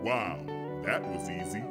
Wow, that was easy.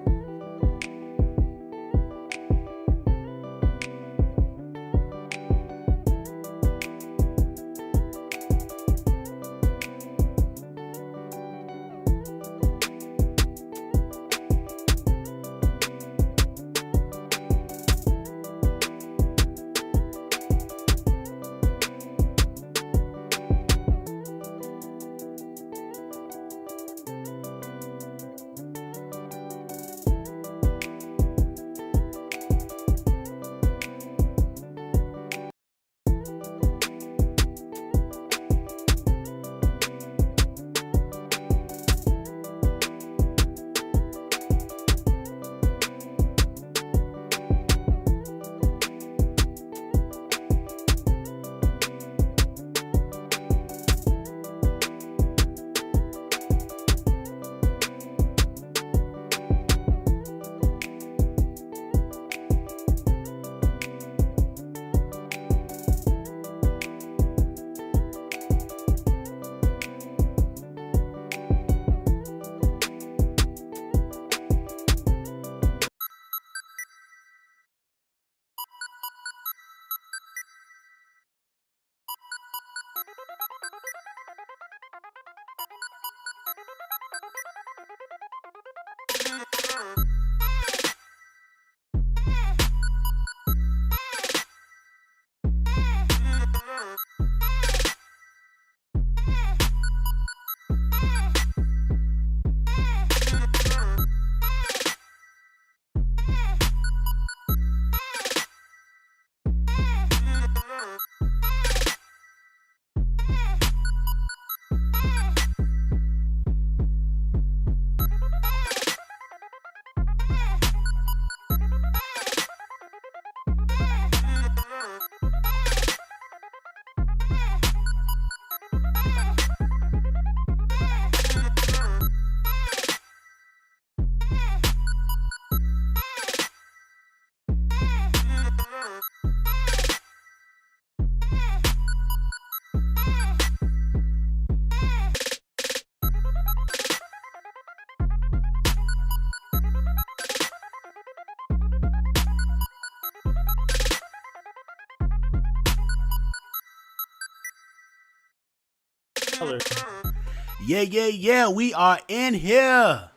Yeah. We are in here.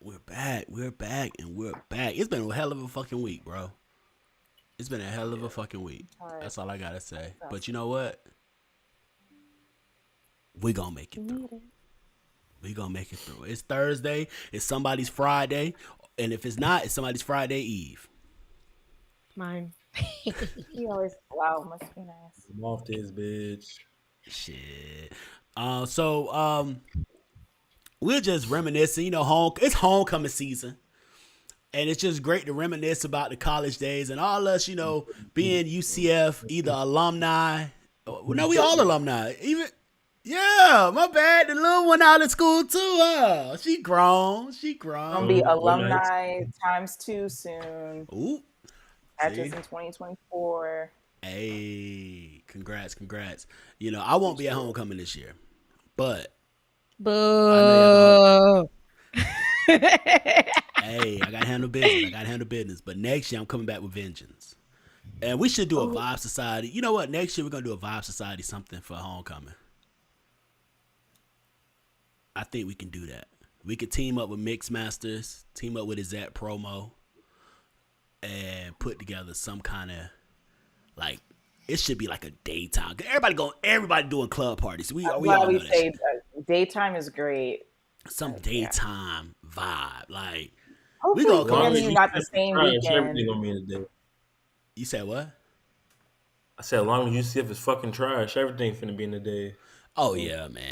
We're back, and we're back. It's been a hell of a fucking week, bro. It's been a hell of a fucking week. That's all I gotta say. But you know what? We gonna make it through. We gonna make it through. It's Thursday. It's somebody's Friday. And if it's not, it's somebody's Friday Eve. Mine. He always, wow, must be nice. I'm off this bitch. Shit. We're just reminiscing. You know, it's homecoming season. And it's just great to reminisce about the college days and all us, you know, being UCF, either alumni. Well, no, we all alumni. Even, yeah, my bad. The little one out of school too. She grown. Gonna be alumni times 2 soon. Ooh. That's just in 2024. Hey, congrats. You know, I won't be at homecoming this year, but boo. Hey, I gotta handle business. But next year I'm coming back with vengeance. And we should do a Vibe Society. You know what? Next year we're gonna do a Vibe Society something for homecoming. I think we can do that. We could team up with Mixmasters, team up with Izette Promo, and put together some kind of like it should be like a daytime. Everybody doing club parties. We all know that say daytime is great. Some daytime vibe, like hopefully we gonna not the same weekend. Everything gonna be in the day. You said what? I said, as long as UCF is fucking trash, everything finna be in the day. Oh yeah, man,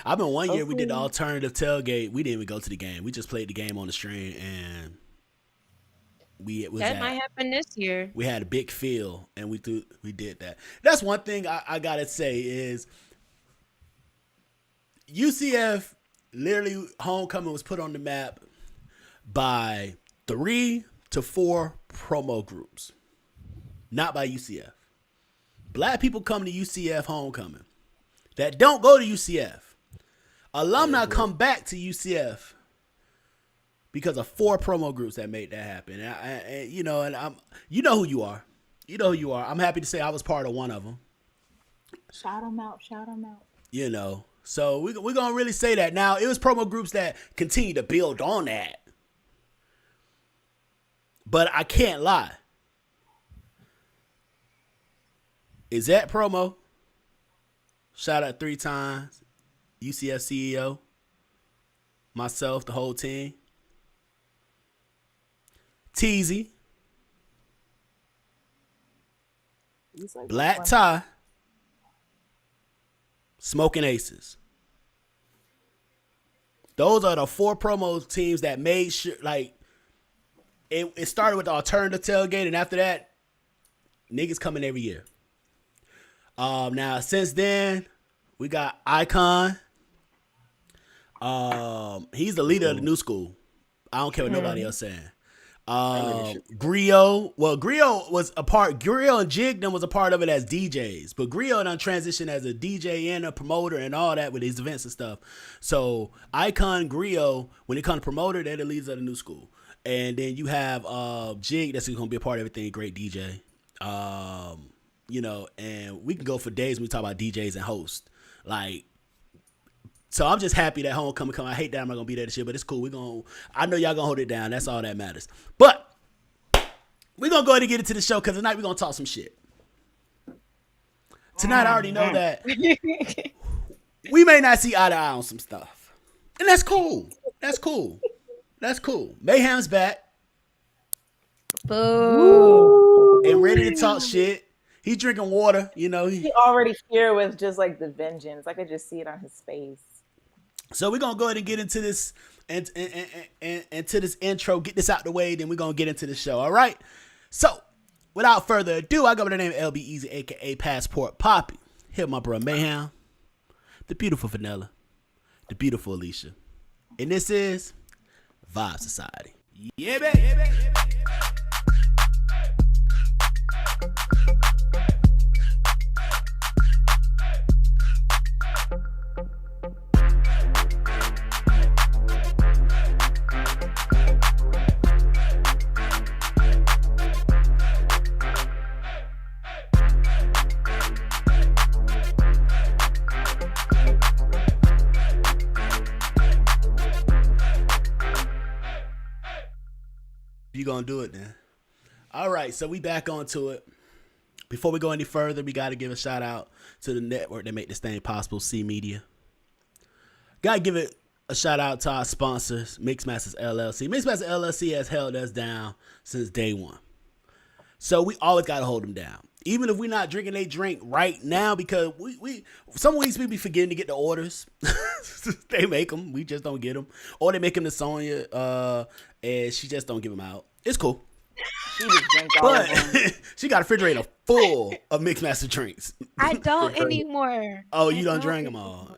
I've been one year we did the alternative tailgate. We didn't even go to the game. We just played the game on the stream, and that might happen this year. We had a big field, and we did that. That's one thing I gotta say is UCF literally homecoming was put on the map by 3 to 4 promo groups, not by UCF. Black people come to UCF homecoming that don't go to UCF Alumni come back to UCF because of 4 promo groups that made that happen. And you know, you know who you are. You know who you are. I'm happy to say I was part of one of them. Shout them out. You know, so we're going to really say that. Now, it was promo groups that continue to build on that. But I can't lie. Is that promo? Shout out 3 times. UCF CEO. Myself, the whole team. Teasy. Like Black Tie. Smoking Aces. Those are the 4 promo teams that made sure, like, it started with the alternative tailgate, and after that, niggas coming every year. Now, since then, we got Icon. He's the leader of the new school. I don't care what nobody else saying. Griot. Well, Griot was a part. Griot and Jigdom was a part of it as DJs, but Griot done transitioned as a DJ and a promoter and all that with his events and stuff. So Icon, Griot, when it comes to promoter, they're the leaders of the new school. And then you have Jig, that's going to be a part of everything. Great DJ. You know, and we can go for days when we talk about DJs and hosts. Like, so I'm just happy that Homecoming come. I hate that I'm not gonna be there this year, but it's cool. I know y'all gonna hold it down. That's all that matters. But we're gonna go ahead and get into the show because tonight we're gonna talk some shit. Tonight I already know that we may not see eye to eye on some stuff. And that's cool. Mayhem's back. Boo. And ready to talk shit. He drinking water, you know. He already here with just like the vengeance. I could just see it on his face. So we're gonna go ahead and get into this and to this intro, get this out the way, then we're gonna get into the show. All right. So without further ado, I go by the name of LB Easy, aka Passport Poppy. Here my bro Mayhem, the beautiful Vanilla, the beautiful Alicia. And this is Vibe Society. Yeah, baby. You gonna do it then? All right, so we back onto it. Before we go any further, we got to give a shout out to the network that make this thing possible, C Media. Got to give it a shout out to our sponsors, Mixmasters LLC. Mixmasters LLC has held us down since day one. So we always got to hold them down. Even if we're not drinking a drink right now, because we some weeks we be forgetting to get the orders. They make them, we just don't get them. Or they make them to Sonya, and she just don't give them out. It's cool. She just drink all of them. She got a refrigerator full of Mixmaster drinks. I don't anymore. Oh, you don't drink them all.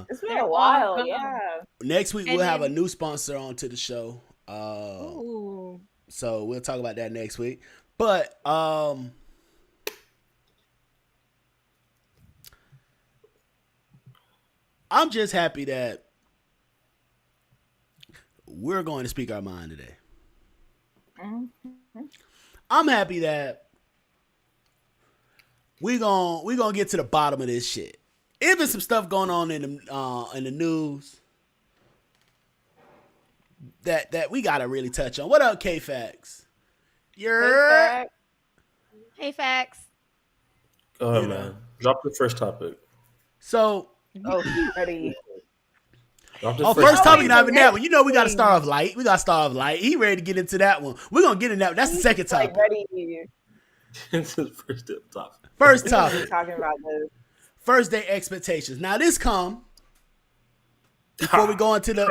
It's been a while, yeah. Next week we'll have a new sponsor on to the show. Ooh. So we'll talk about that next week. But I'm just happy that we're going to speak our mind today. Mm-hmm. I'm happy that we gonna get to the bottom of this shit. Even some stuff going on in the news that we gotta really touch on. What up, K-Fax? Hey, Fax. Go ahead, man. Drop the first topic. So, he's ready. First topic not even that one. You know we gotta start off light. He ready to get into that one. We're gonna get in that. That's the second topic. Like ready. This is first topic. First topic. We're talking about this. First day expectations. Now this come before we go into the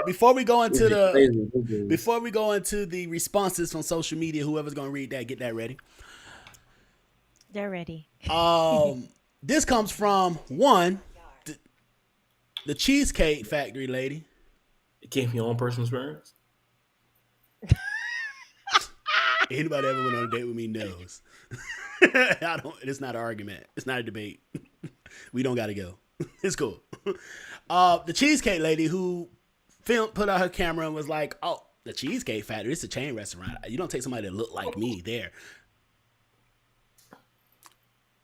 responses from social media. Whoever's gonna read that, get that ready. They're ready. This comes from the Cheesecake Factory lady. It came from your own personal experience? Anybody ever went on a date with me knows. It's not an argument. It's not a debate. We don't got to go. It's cool. The Cheesecake Lady who put out her camera and was like, "Oh, the Cheesecake Factory. It's a chain restaurant. You don't take somebody that look like me there."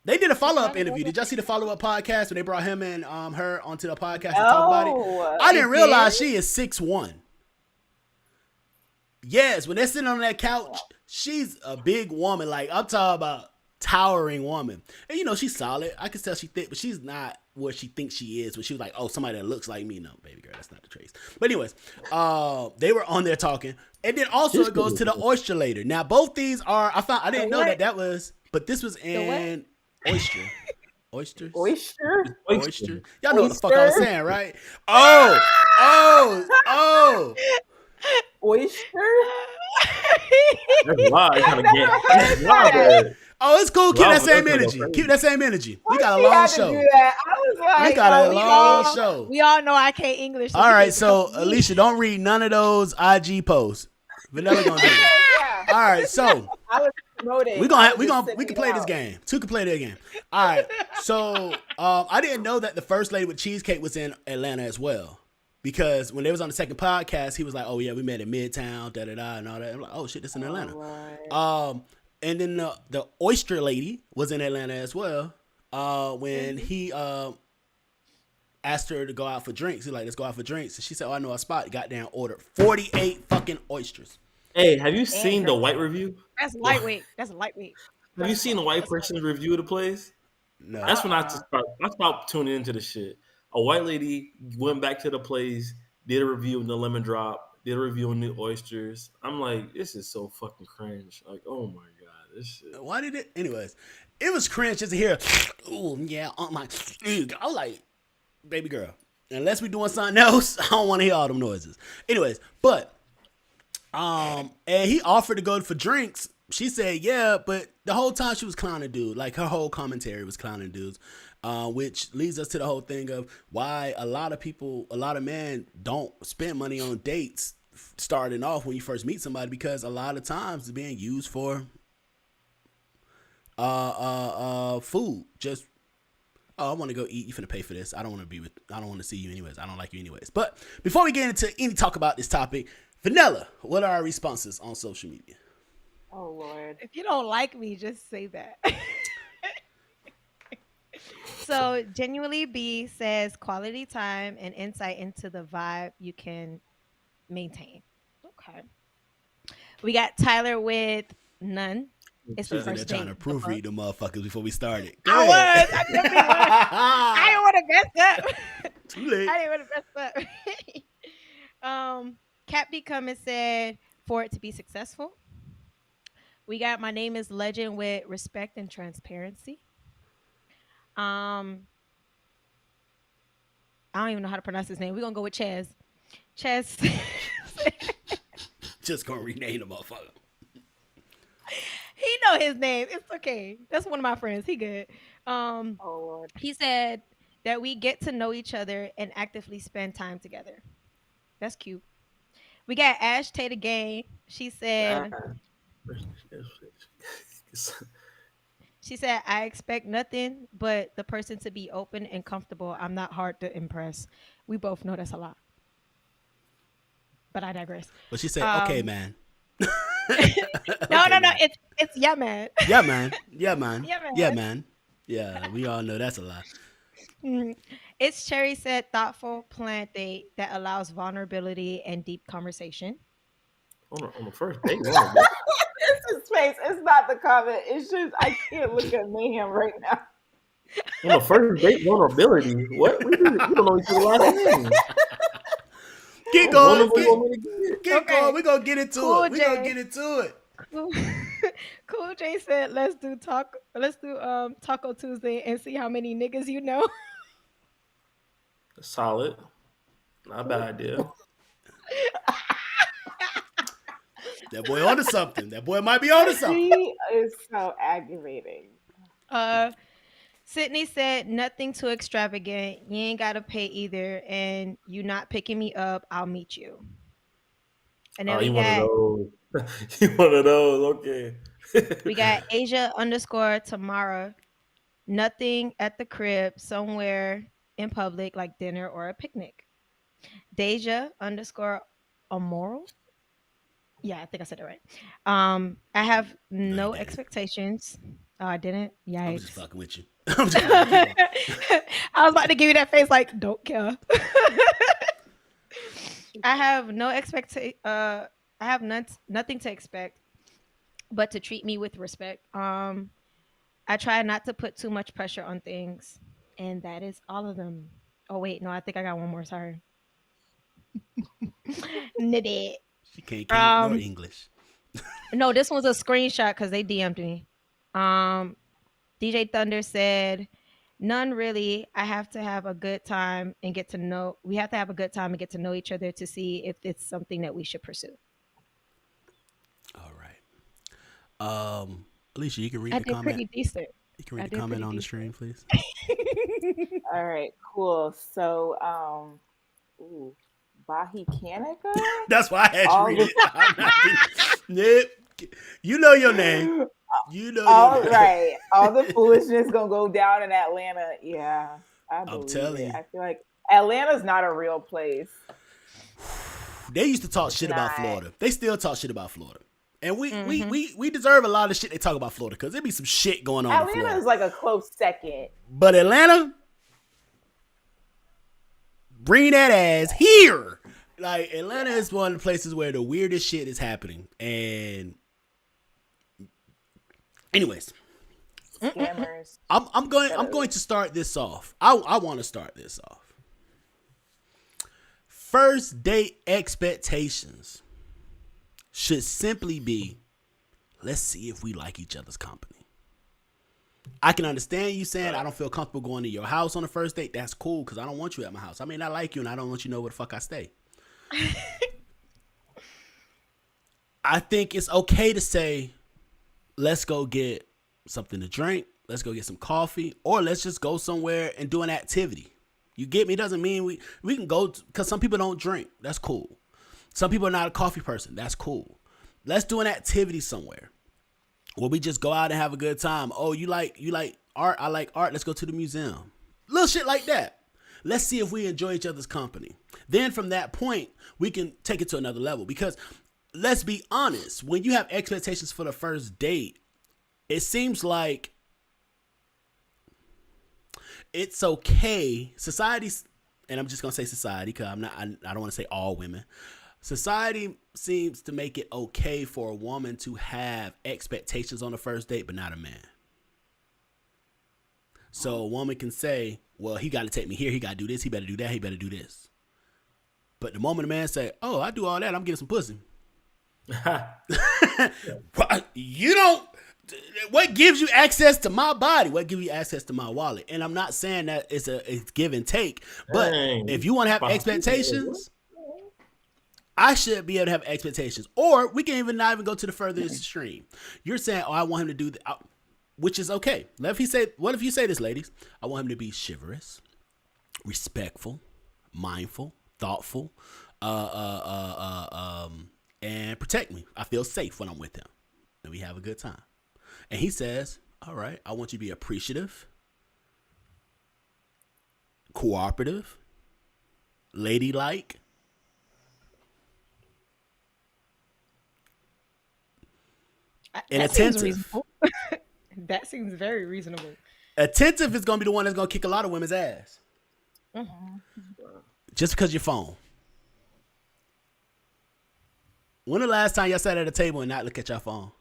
They did a follow-up interview. Did y'all see the follow-up podcast when they brought him and her onto the podcast to talk about it? I didn't realize she is 6'1". Yes, when they're sitting on that couch, she's a big woman. Like, I'm talking about towering woman. And, you know, she's solid. I can tell she's thick, but she's not what she thinks she is. When she was like, oh, somebody that looks like me. No, baby girl, that's not the trace. But anyways, they were on there talking. And then also it goes to the oyster later. Now, both these are, I didn't know that was, but this was in oyster. Oysters? Oyster? Y'all know what the fuck I was saying, right? Oyster? That's wild. You gotta get wild. Oh, it's cool. Keep that same energy. Keep that same energy. We got a long show. We got a long show. We all know I can't English. All right, so Alicia, don't read none of those IG posts. Vanilla gonna do it. All right, so I was promoting. we can play this game. Two can play this game. All right, so I didn't know that the first lady with Cheesecake was in Atlanta as well. Because when they was on the second podcast, he was like, "Oh yeah, we met in Midtown, and all that." I'm like, "Oh shit, this in Atlanta." Right. And then the oyster lady was in Atlanta as well. When he asked her to go out for drinks, he's like, "Let's go out for drinks." And she said, "Oh, I know a spot." Goddamn, ordered 48 fucking oysters. Hey, have you seen the white review? That's lightweight. That's lightweight. Have you seen the white person's review of the place? No. That's when I stopped tuning into the shit. A white lady went back to the place, did a review of the lemon drop, did a review on the oysters. I'm like, this is so fucking cringe. Like, oh my god, this shit. Why did it? Anyways, it was cringe just to hear. Oh yeah, I'm like, I was like, baby girl. Unless we doing something else, I don't want to hear all them noises. Anyways, but and he offered to go for drinks. She said, yeah, but the whole time she was clowning dude. Like her whole commentary was clowning dudes. Which leads us to the whole thing of why a lot of men don't spend money on dates starting off when you first meet somebody, because a lot of times it's being used for food. Just, I want to go eat. You finna pay for this. I don't want to see you anyways. I don't like you anyways. But before we get into any talk about this topic, Vanilla, what are our responses on social media? Oh Lord. If you don't like me, just say that. So Genuinely B says quality time and insight into the vibe you can maintain. Okay. We got Tyler with none. It's the first trying to proofread the motherfuckers before we started. I didn't want to mess up. Too late. I didn't want to mess up. Cat Become said for it to be successful. We got My Name is Legend with respect and transparency. I don't even know how to pronounce his name. We're gonna go with Chaz. Chaz. Just gonna rename the motherfucker. He know his name. It's okay. That's one of my friends. He good. Oh Lord. He said that we get to know each other and actively spend time together. That's cute. We got Ash Tater Gang. She said. She said, I expect nothing but the person to be open and comfortable. I'm not hard to impress. We both know that's a lot. But I digress. But she said, okay, man. No. It's yeah, man. Yeah, man. Yeah, man. Yeah, man. Yeah, we all know that's a lot. It's Cherry said, thoughtful, planned date that allows vulnerability and deep conversation. On the first date. It's his face. It's not the comment. It's just I can't look at Mayhem right now. On the first date, vulnerability. What? We don't know each other last name. Get going. Get going. We're gonna get into cool, it. We're gonna get into it. Cool J said, let's do Taco Tuesday and see how many niggas you know. Solid. Not a bad idea. That boy onto something. That boy might be onto something. She is so aggravating. Sydney said, nothing too extravagant. You ain't got to pay either. And you not picking me up, I'll meet you. And then you one of those. You one of those. Okay. We got Asia _ Tamara. Nothing at the crib. Somewhere in public, like dinner or a picnic. Deja underscore Amoral. Yeah, I think I said it right. I have No, you no didn't. expectations. Oh, I didn't. I was just Yikes. fucking with you. I'm just kidding. Keep going. I was about to give you that face, like don't care. I have no expectation. I have nothing to expect, but to treat me with respect. I try not to put too much pressure on things, and that is all of them. Oh wait, no, I think I got one more. Sorry. Nibit. She can't ignore Um, English. no, this one's a screenshot because they DM'd me. Um, DJ Thunder said, "None really. I have to have a good time and get to know. We have to have a good time and get to know each other to see if it's something that we should pursue." All right. Alicia, you can read I the did comment. pretty decent. You can I read the did comment pretty on the decent. stream, please. All right, cool. So, ooh, Bahi Kanika? That's why I had you All read the it. I'm not Nip. You know your name. You know all your name. right, all the foolishness gonna go down in Atlanta. Yeah, I I'm believe telling it. you. I feel like Atlanta's not a real place. They used to talk It's shit not. about Florida. They still talk shit about Florida. And we we Mm-hmm. we we deserve a lot of shit they talk about Florida because there be some shit going on in Atlanta Florida. is like a close second. But Atlanta, bring that ass here. Like Atlanta is one of the places where the weirdest shit is happening. And anyways, Scammers. I'm going to start this off. I want to start this off. First date expectations should simply be, let's see if we like each other's company. I can understand you saying I don't feel comfortable going to your house on the first date. That's cool because I don't want you at my house. I mean, I like you and I don't want you to know where the fuck I stay. I think it's okay to say, let's go get something to drink. Let's go get some coffee. Or let's just go somewhere and do an activity. You get me? It doesn't mean we can go because some people don't drink. That's cool. Some people are not a coffee person. That's cool. Let's do an activity somewhere where we just go out and have a good time. Oh, you like art? I like art. Let's go to the museum. Little shit like that. Let's see if we enjoy each other's company. Then from that point, we can take it to another level. Because let's be honest, when you have expectations for the first date, it seems like it's okay. Society's, and I'm just gonna say society because I don't want to say all women. Society seems to make it okay for a woman to have expectations on the first date, but not a man. So a woman can say, well, he got to take me here. He got to do this. He better do that. He better do this. But the moment a man say, oh, I do all that, I'm getting some pussy. You don't. What gives you access to my body? What gives you access to my wallet? And I'm not saying that it's give and take. But Dang. if you want to have expectations, I should be able to have expectations. Or we can even not even go to the furthest extreme. You're saying, oh, I want him to do that. Which is okay. What if you say this, ladies? I want him to be chivalrous, respectful, mindful, thoughtful, and protect me. I feel safe when I'm with him. And we have a good time. And he says, all right, I want you to be appreciative, cooperative, ladylike. And That seems attentive. reasonable. That seems very reasonable. Attentive is going to be the one that's going to kick a lot of women's ass. Mm-hmm. Just because your phone. When the last time y'all sat at a table and not look at your phone?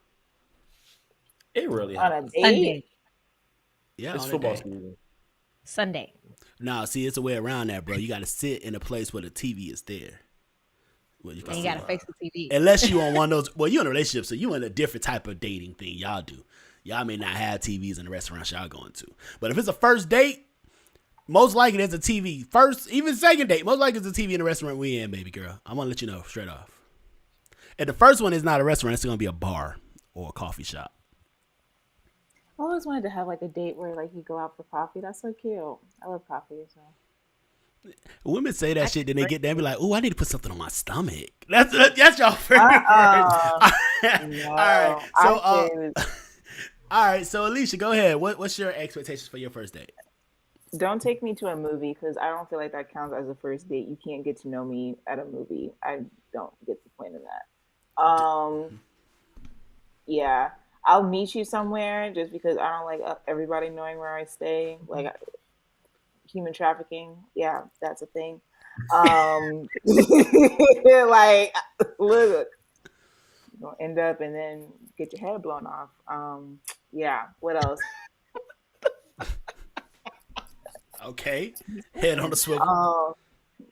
It really On a happens. date? Sunday. Yeah, It's on a football date. season. Sunday. Nah, see, it's a way around that, bro. You got to sit in a place where the TV is there. Where you can And you see gotta it. face the TV. Unless you on one of those. Well, you in a relationship, so you in a different type of dating thing. Y'all do. Y'all may not have TVs in the restaurants y'all going to. But if it's a first date, most likely there's a TV. First, even second date, most likely there's a TV in the restaurant we in, baby girl. I'm going to let you know straight off. And the first one is not a restaurant. It's going to be a bar or a coffee shop. I always wanted to have like a date where like you go out for coffee. That's so cute. I love coffee. So. Women say that shit, then they get there and be like, oh, I need to put something on my stomach. That's y'all favorite word. No, All right. So, I choose. all right. So, Alicia, go ahead. What's your expectations for your first date? Don't take me to a movie because I don't feel like that counts as a first date. You can't get to know me at a movie. I don't get the point of that. Yeah, I'll meet you somewhere just because I don't like everybody knowing where I stay. Like human trafficking, yeah, that's a thing. Like, look, you're gonna end up and then get your head blown off. Yeah. What else? Okay, head on the swivel. Um,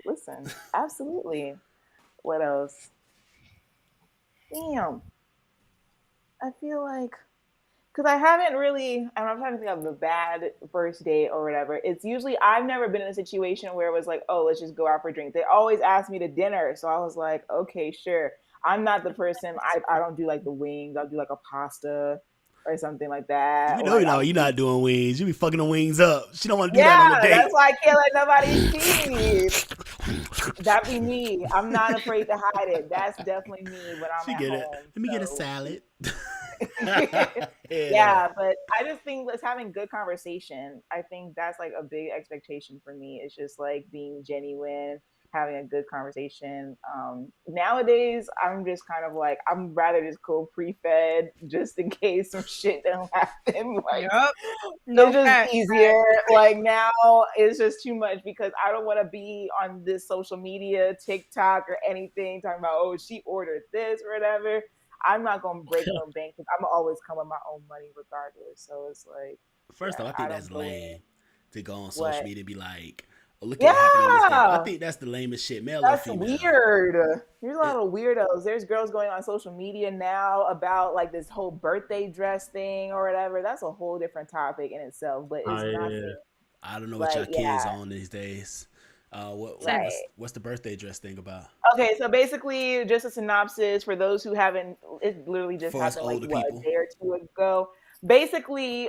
listen, absolutely. What else? Damn, I feel like because I haven't really, I'm trying to think of a bad first date or whatever. It's usually, I've never been in a situation where it was like, oh, let's just go out for drinks. They always ask me to dinner. So I was like, okay, sure. I'm not the person, I don't do like the wings. I'll do like a pasta or something like that. You Or know, like I'll you're do, not doing wings. You be fucking the wings up. She don't want to do that on a yeah, date. that's why I can't let nobody see. That be me. I'm not afraid to hide it. That's definitely me when I'm She at get it. home. Let me get a So salad. Yeah. yeah, but I just think let's having good conversation. I think that's like a big expectation for me. It's just like being genuine, having a good conversation. Nowadays, I'm just kind of like I'm rather just go pre-fed just in case some shit don't happen. Like Yup. it's No just facts. easier. Like now, it's just too much because I don't want to be on this social media, TikTok or anything talking about oh she ordered this or whatever. I'm not gonna break no bank because I'm always come with my own money regardless. So it's like, First yeah, off, I I think don't that's go in. lame to go on social What? media and be like, oh, look at what happened on this day. I Yeah, think that's the lamest shit, male or that's female. weird. There's a lot It, of weirdos. There's girls going on social media now about like this whole birthday dress thing or whatever. That's a whole different topic in itself, but it's Yeah. nothing. I don't know what Like, y'all kids yeah, on these days. right. What's the birthday dress thing about Okay, so basically, just a synopsis for those who haven't. It literally just for us happened like older what a people? day or two ago. Basically,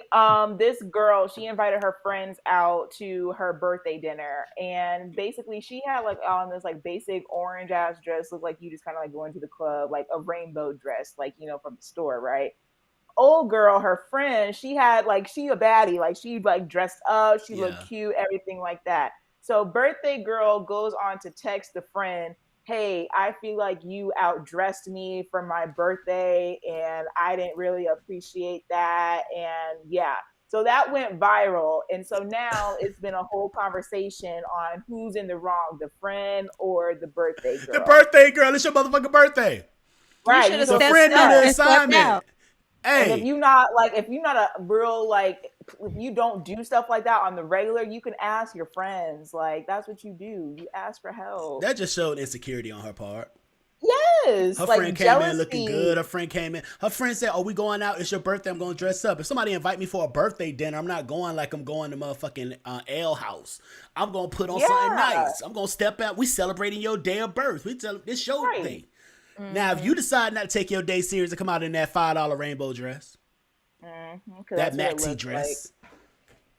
this girl she invited her friends out to her birthday dinner, and basically she had like on this like basic orange ass dress, looked like you just kind of like going to the club, like a rainbow dress, like from the store, right? Old girl, her friend, she had like she a baddie, like she like dressed up, she looked Yeah. cute, everything like that. So birthday girl goes on to text the friend, "Hey, I feel like you outdressed me for my birthday, and I didn't really appreciate that." And yeah, so that went viral, and so now it's been a whole conversation on who's in the wrong, the friend or the birthday The girl. birthday girl, it's your motherfucking birthday. You Right? should You have The supposed stepped friend to do up the and know. stepped assignment. out. And Hey, if you're not a real like if you don't do stuff like that on the regular, you can ask your friends. Like that's what you do. You ask for help. that just showed insecurity on her part. Yes, Her friend like came in looking good. jealousy. Her friend came in. Her friend said, "Oh, we going out. It's your birthday. I'm going to dress up. If somebody invite me for a birthday dinner, I'm not going like I'm going to motherfucking ale house. I'm going to put on something Yeah, nice. I'm going to step out. We celebrating your day of birth. We tell this your right. day. Now, if Hmm. you decide not to take your day serious and come out in that $5 rainbow dress, Because that that's what it maxi looks like. dress,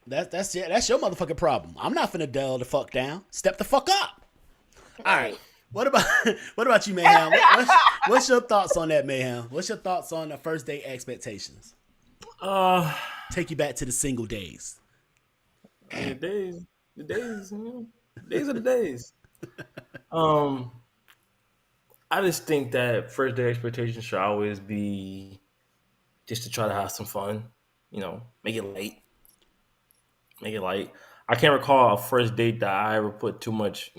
that's it. That's your motherfucking problem. I'm not finna dull the fuck down. Step the fuck up. All right. Right. What about what about you, Mayhem? What's your thoughts on that, Mayhem? What's your thoughts on the first date expectations? Uh, Take you back to the single days. I mean, the days, days are the days. Um, I just think that first day expectations should always be just to try to have some fun. Make it light, make it light. I can't recall a first date that I ever put too much,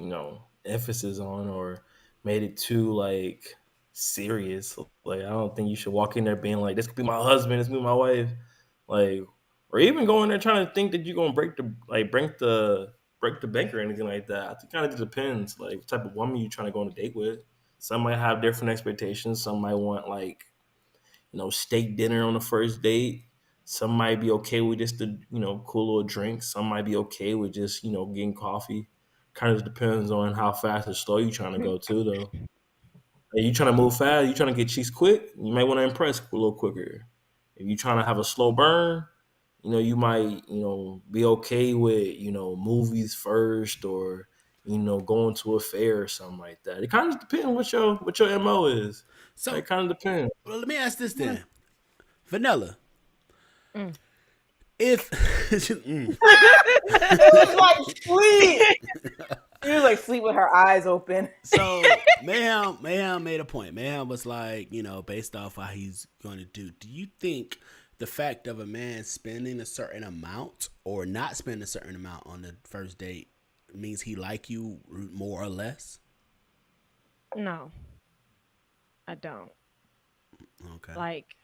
emphasis on or made it too like serious. Like I don't think you should walk in there being like, "This could be my husband, this could be my wife," like, or even going there trying to think that you're gonna break the bank or anything like that. I think it kind of just depends, like what type of woman you trying to go on a date with. Some might have different expectations. Some might want like steak dinner on the first date. Some might be okay with just the cool little drink. Some might be okay with just getting coffee. Kind of depends on how fast or slow you trying to go too, though. If you trying to move fast, you trying to get cheese quick, you might want to impress a little quicker. If you trying to have a slow burn, you might be okay with movies first or going to a fair or something like that. It kind of depends what your mo is. So, It kind of depends. well, let me ask this then, Vanilla. Mm. if It was like sleep. He was like sleep with her eyes open. so Mayhem made a point. Mayhem was like, based off how he's going to do you think the fact of a man spending a certain amount or not spending a certain amount on the first date means he like you more or less? No, I don't. Okay. Like,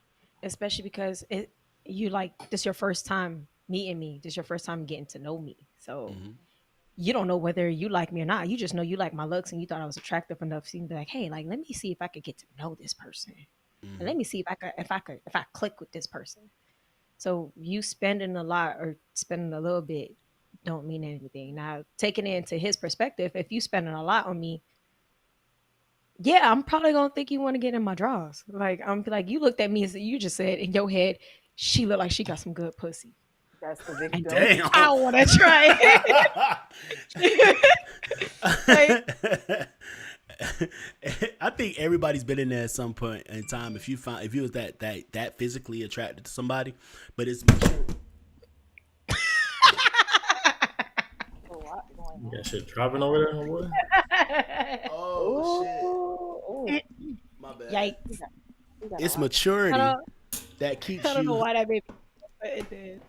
especially because this your first time meeting me. This your first time getting to know me. So you don't know whether you like me or not. You just know you like my looks and you thought I was attractive enough. So you can be like, hey, like, let me see if I could get to know this person. And let me see if I click with this person. So you spending a lot or spending a little bit don't mean anything. Now, taking it into his perspective, if you spending a lot on me, yeah, I'm probably gonna think you want to get in my drawers. Like, I'm like, you looked at me and you just said in your head, she looked like she got some good pussy. That's the victim. Damn. I want to try it. I think everybody's been in there at some point in time. If you was that physically attracted to somebody, but it's Yeah, shit dropping over there, boy. oh shit, my bad. Yikes! It's maturity that keeps I don't know you. why that made me, but it did.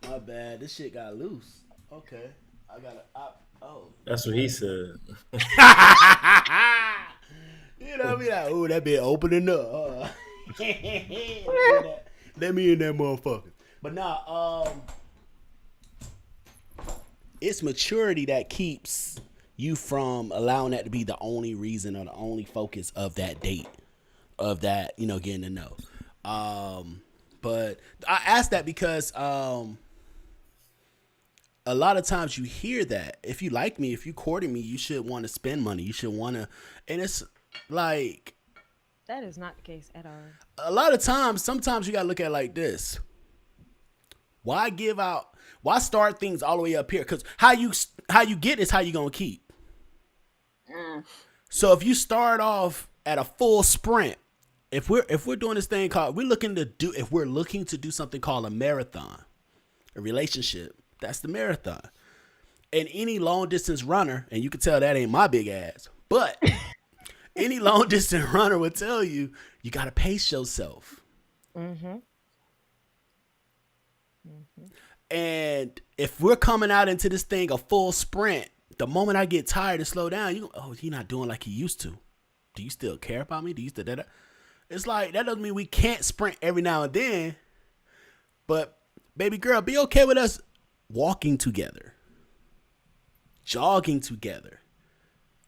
My bad. This shit got loose. Okay, I gotta. That's what he said. Be like, oh, that bit opening up. Let me in that motherfucker. But nah, it's maturity that keeps you from allowing that to be the only reason or the only focus of that date, of that, getting to know. But I asked that because a lot of times you hear that if you like me, if you courting me, you should want to spend money. You should want to, and it's like That is not the case at all. a lot of times. Sometimes you gotta look at it like this. Why start things all the way up here? Because how you get is how you gonna keep. So if you start off at a full sprint, if we're doing this thing called we're looking to do something called a marathon, a relationship, that's the marathon. And any long distance runner, and you can tell that ain't my big ass, but any long distance runner would tell you gotta pace yourself. And if we're coming out into this thing a full sprint, the moment I get tired and slow down, you're not doing like you used to. Do you still care about me? Do you still that? It's like that doesn't mean we can't sprint every now and then. But baby girl, be okay with us walking together, jogging together,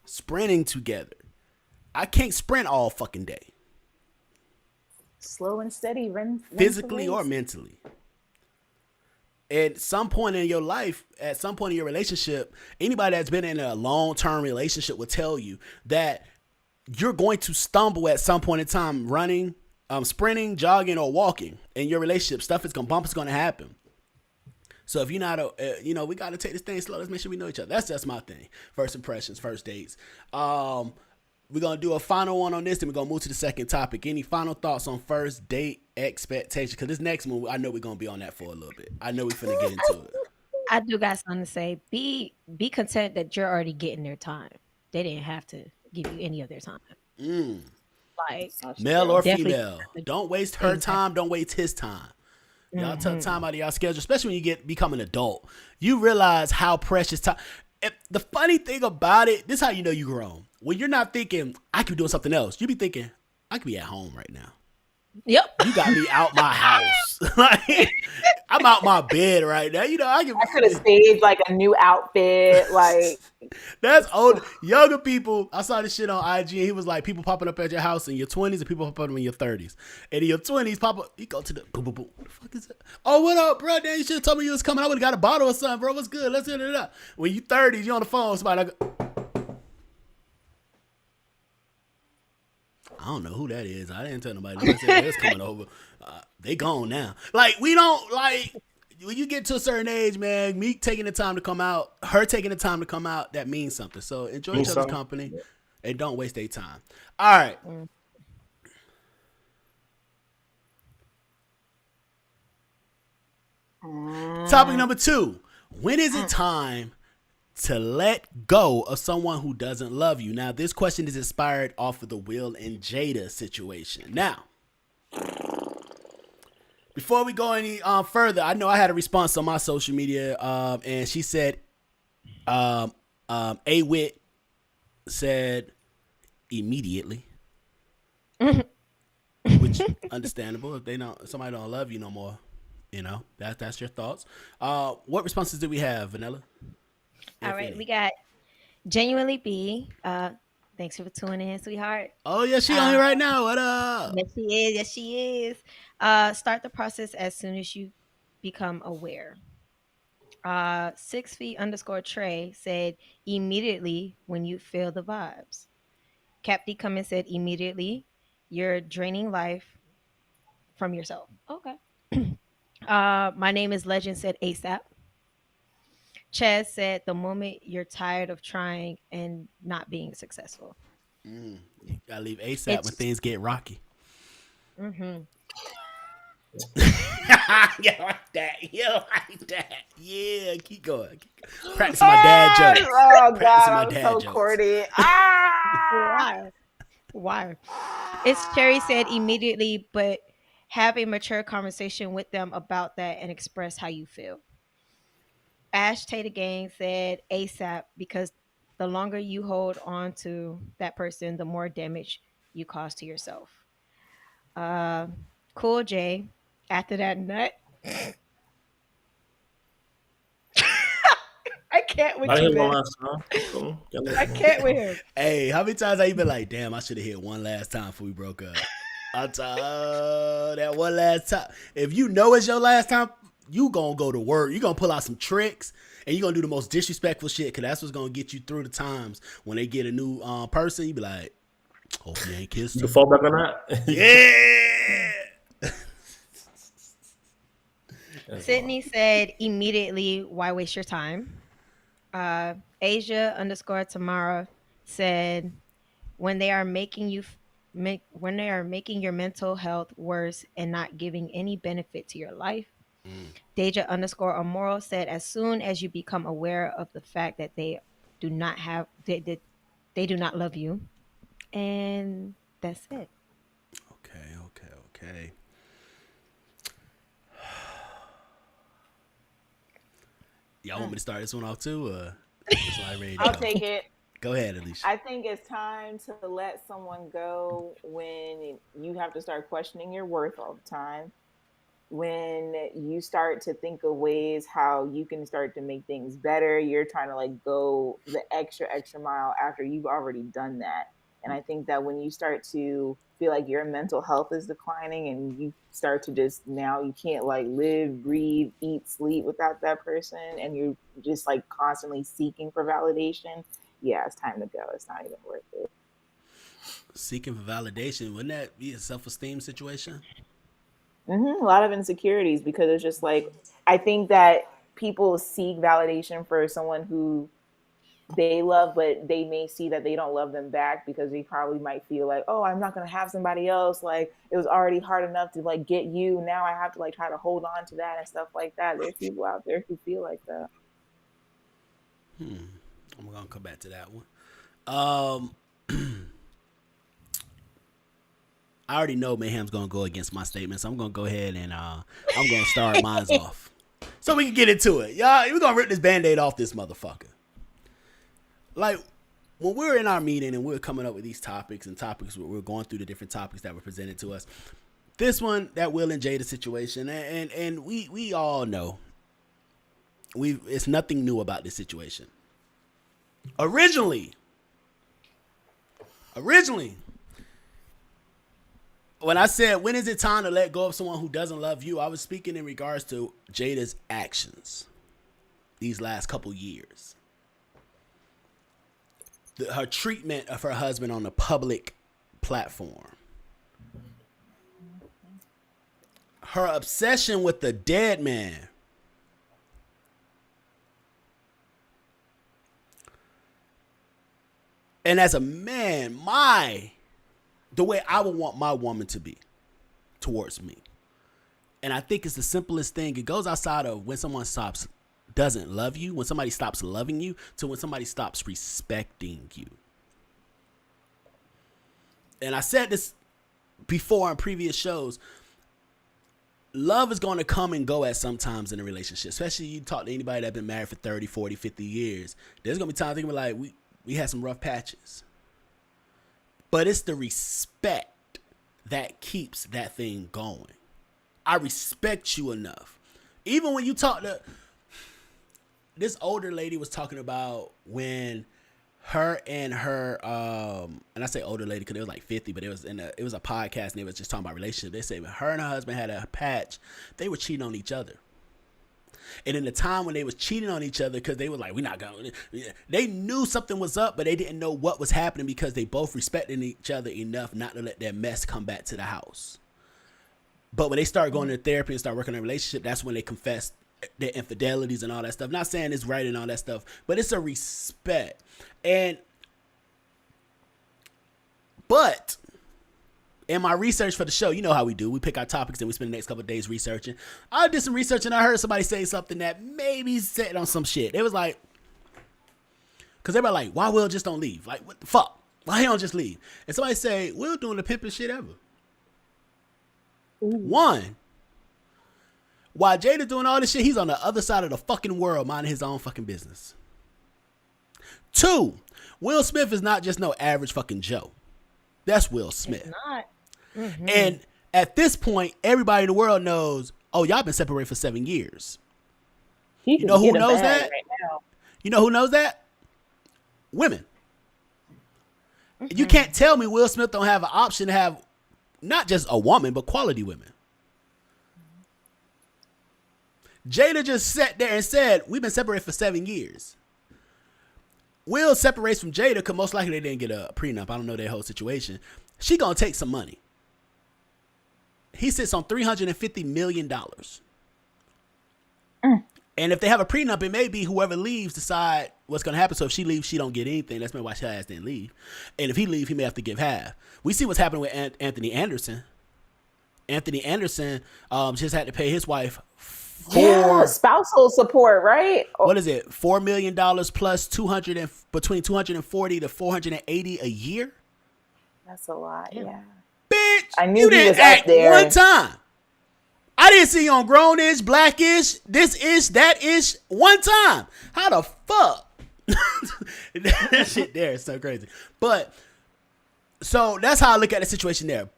sprinting together. I can't sprint all fucking day. Slow and steady, run Physically or mentally. At some point in your life, at some point in your relationship, anybody that's been in a long-term relationship will tell you that you're going to stumble at some point in time running, sprinting, jogging, or walking in your relationship. Bump is going to happen. So if you're not, we got to take this thing slow. Let's make sure we know each other. That's just my thing. First impressions, first dates. We're going to do a final one on this, then we're going to move to the second topic. Any final thoughts on first date expectations? Because this next one, I know we're going to be on that for a little bit. I know we're finna get into it. I do got something to say. Be content that you're already getting their time. They didn't have to give you any of their time. Like, male or female. Don't waste her time. Don't waste his time. Y'all take time out of y'all schedule, especially when you become an adult. You realize how precious time. The funny thing about it, this is how you know you grown. When you're not thinking, I could be doing something else, you be thinking, I could be at home right now. Yep. You got me out my house. Like, I'm out my bed right now. I could have staged like a new outfit. Like, that's old. Younger people, I saw this shit on IG and he was like, people popping up at your house in your 20s and people popping up in your 30s. And in your 20s, pop up, you go to the boom, boom, boom. What the fuck is that? Oh, what up, bro? Damn, you should have told me you was coming. I would have got a bottle or something, bro. What's good? Let's hit it up. When you 30s, you on the phone, somebody like, I don't know who that is. I didn't tell nobody. They said it's coming over. They gone now. Like, we don't, like, when you get to a certain age, man, me taking the time to come out, her taking the time to come out, that means something. So enjoy each other's company and don't waste their time. All right. Topic number 2. When is it time to let go of someone who doesn't love you? Now, this question is inspired off of the Will and Jada situation. Now, before we go any further, I know I had a response on my social media, and she said, A-Wit said immediately, which understandable if somebody don't love you no more. You know, that's your thoughts. What responses did we have, Vanilla? All right, we got Genuinely B. Thanks for tuning in, sweetheart. Oh yeah, she on here right now. What up? Yes, she is. Yes, she is. Start the process as soon as you become aware. 6 feet _ Trey said immediately when you feel the vibes. Cap D come and said immediately you're draining life from yourself. Okay. My name is Legend said ASAP. Chaz said the moment you're tired of trying and not being successful. You gotta leave ASAP when things get rocky. Mm-hmm. You like that? You like that? Yeah, keep going. Practicing my dad jokes. Oh God, my I'm so jokes. corny. Why? It's Cherry said immediately, but have a mature conversation with them about that and express how you feel. Ash Tater Gang said ASAP because the longer you hold on to that person, the more damage you cause to yourself. Cool J, after that nut. I can't with I you, hear one man. last time. Cool. I can't with him. Hey, how many times have you been like, damn, I should have hit one last time before we broke up? That one last time. If you know it's your last time, you gonna go to work. You gonna pull out some tricks, and you gonna do the most disrespectful shit, because that's what's gonna get you through the times when they get a new person. You be like, hope you ain't kissed You her. can fall back on that. Yeah. Sydney said immediately, why waste your time? Asia _ Tamara said when they are making your mental health worse and not giving any benefit to your life. Deja _ Amoral said as soon as you become aware of the fact that they do not do not love you. And that's it. Okay. Y'all want me to start this one off too? I'll take it. Go ahead, Alicia. I think it's time to let someone go when you have to start questioning your worth all the time. When you start to think of ways how you can start to make things better, you're trying to like go the extra mile after you've already done that. And I think that when you start to feel like your mental health is declining and you start to just now you can't like live, breathe, eat, sleep without that person, and you're just like constantly seeking for validation, yeah, it's time to go. It's not even worth it. Seeking for validation, wouldn't that be a self-esteem situation? A lot of insecurities, because it's just like, I think that people seek validation for someone who they love, but they may see that they don't love them back because they probably might feel like, oh, I'm not going to have somebody else. Like, it was already hard enough to like get you. Now I have to like try to hold on to that and stuff like that. There's people out there who feel like that. I'm going to come back to that one. I already know Mayhem's going to go against my statements. I'm going to go ahead and I'm going to start mine off so we can get into it. Y'all, we're going to rip this Band-Aid off this motherfucker. Like, when we're in our meeting and we're coming up with these topics, we're going through the different topics that were presented to us. This one, that Will and Jada situation, and we all know it's nothing new about this situation. Originally, when I said, when is it time to let go of someone who doesn't love you, I was speaking in regards to Jada's actions these last couple years. Her treatment of her husband on a public platform. Her obsession with the dead man. And as a man, the way I would want my woman to be towards me. And I think it's the simplest thing. It goes outside of when someone doesn't love you, when somebody stops loving you, to when somebody stops respecting you. And I said this before in previous shows. Love is going to come and go at sometimes in a relationship, especially you talk to anybody that's been married for 30, 40, 50 years. There's going to be times they can be like, we had some rough patches. But it's the respect that keeps that thing going. I respect you enough. Even when you talk to... This older lady was talking about when her and her, and I say older lady because it was like 50, but it was a podcast and they was just talking about relationship. They said when her and her husband had a patch, they were cheating on each other. And in the time when they was cheating on each other, because they were like, we're not going, they knew something was up, but they didn't know what was happening because they both respected each other enough not to let their mess come back to the house. But when they started going to therapy and start working on a relationship, that's when they confessed their infidelities and all that stuff. Not saying it's right and all that stuff, but it's a respect. But in my research for the show, you know how we do. We pick our topics and we spend the next couple of days researching. I did some research and I heard somebody say something that maybe said on some shit. It was like, because everybody like, why Will just don't leave? Like, what the fuck? Why he don't just leave? And somebody say, Will doing the pimping shit ever. Ooh. One, while Jada doing all this shit, he's on the other side of the fucking world minding his own fucking business. Two, Will Smith is not just no average fucking Joe. That's Will Smith. It's not. Mm-hmm. And at this point, everybody in the world knows, oh, y'all been separated for 7 years. You know who knows that? Right now. You know who knows that? Women. Mm-hmm. You can't tell me Will Smith don't have an option to have not just a woman, but quality women. Jada just sat there and said, we've been separated for 7 years. Will separates from Jada because most likely they didn't get a prenup. I don't know their whole situation. She gonna take some money. He sits on $350 million. And if they have a prenup, it may be whoever leaves decide what's gonna happen. So if she leaves, she don't get anything. That's maybe why her ass didn't leave. And if he leaves, he may have to give half. We see what's happening with Anthony Anderson. Anthony Anderson just had to pay his wife spousal support, right? What is it? $4 million plus between 240 to 480 a year. That's a lot, yeah. Bitch, I knew you he didn't was act up there one time. I didn't see you on Grown-ish, Black-ish, this-ish, that-ish one time. How the fuck? That shit there is so crazy. But so that's how I look at the situation there.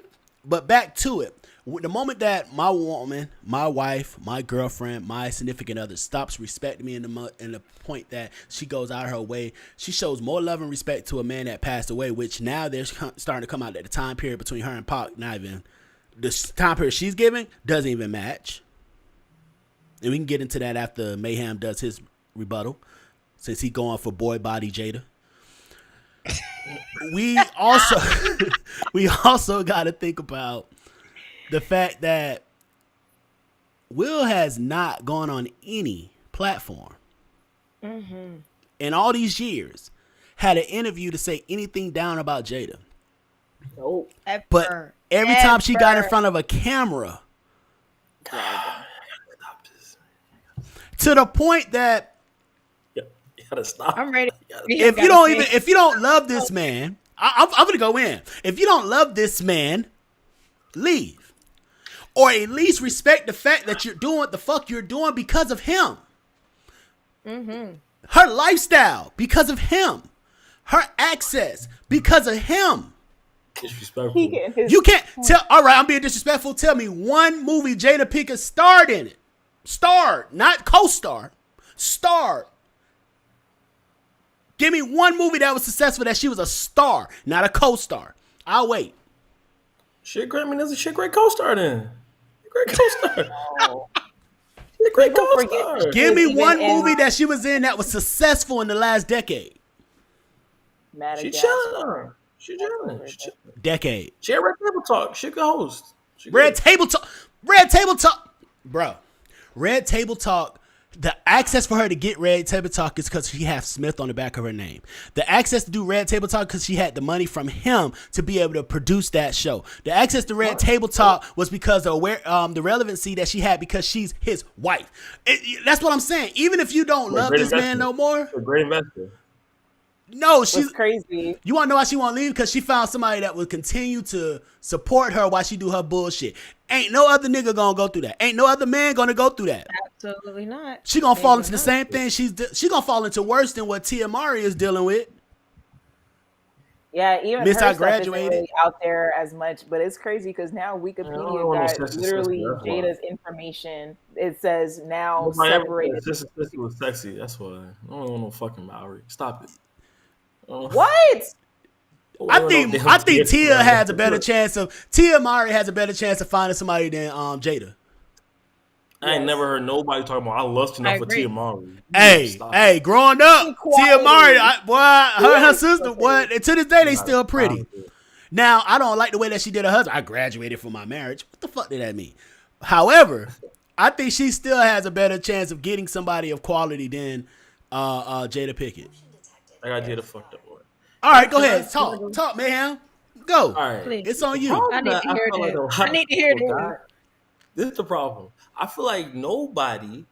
But back to it. The moment that my woman, my wife, my girlfriend, my significant other stops respecting me in the point that she goes out of her way, she shows more love and respect to a man that passed away, which now they're starting to come out that the time period between her and Pac, not even, the time period she's giving doesn't even match. And we can get into that after Mayhem does his rebuttal, since he's going for boy body Jada. we also got to think about the fact that Will has not gone on any platform in all these years, had an interview to say anything down about Jada. Nope. But every time she got in front of a camera, to the point that you gotta stop. I'm ready. If you don't love this man, I'm gonna go in. If you don't love this man, leave. Or at least respect the fact that you're doing what the fuck you're doing because of him. Mm-hmm. Her lifestyle, because of him. Her access, because of him. Disrespectful. You can't tell. All right, I'm being disrespectful. Tell me one movie Jada Pinkett starred in it. Starred, not co-star. Starred. Give me one movie that was successful that she was a star, not a co-star. I'll wait. Shit, Grammy, there's a shit great co-star then. Great co-star. Great co-star. Give me one movie that she was in that was successful in the last decade. She chilling. Decade. She had Red Table Talk. She could host. Red Table Talk. Bro. Red Table Talk The access for her to get Red Table Talk is because she has Smith on the back of her name. The access to do Red Table Talk because she had the money from him to be able to produce that show. The access to Red Table Talk was because of the relevancy that she had because she's his wife. That's what I'm saying. Even if you don't love this man no more, a great investor. no, she's crazy. You want to know why she won't leave? Because she found somebody that will continue to support her while she do her bullshit. Ain't no other nigga gonna go through that. Ain't no other man gonna go through that. Absolutely not. She gonna fall into the same thing. She gonna fall into worse than what Tia Mari is dealing with. Yeah, even Miss, her I stuff isn't graduated. really out there as much, but it's crazy because now Wikipedia got literally Jada's information. It says now separated. Sister was sexy. That's why I don't want no fucking Maori. Stop it. What? I think Tia has a better chance of Tia Mari has a better chance of finding somebody than Jada. I ain't never heard nobody talking about I lust enough for Tia Mari. Hey, growing up, Tia Mari, her and her sister, to this day they still pretty. Now I don't like the way that she did her husband. I graduated from my marriage. What the fuck did that mean? However, I think she still has a better chance of getting somebody of quality than Jada Pinkett. I got Jada fucked up. All right, go ahead. Talk, Mayhem. Go. All right. Please. It's on you. I need to hear this. I need to hear this. This is the problem. I feel like nobody's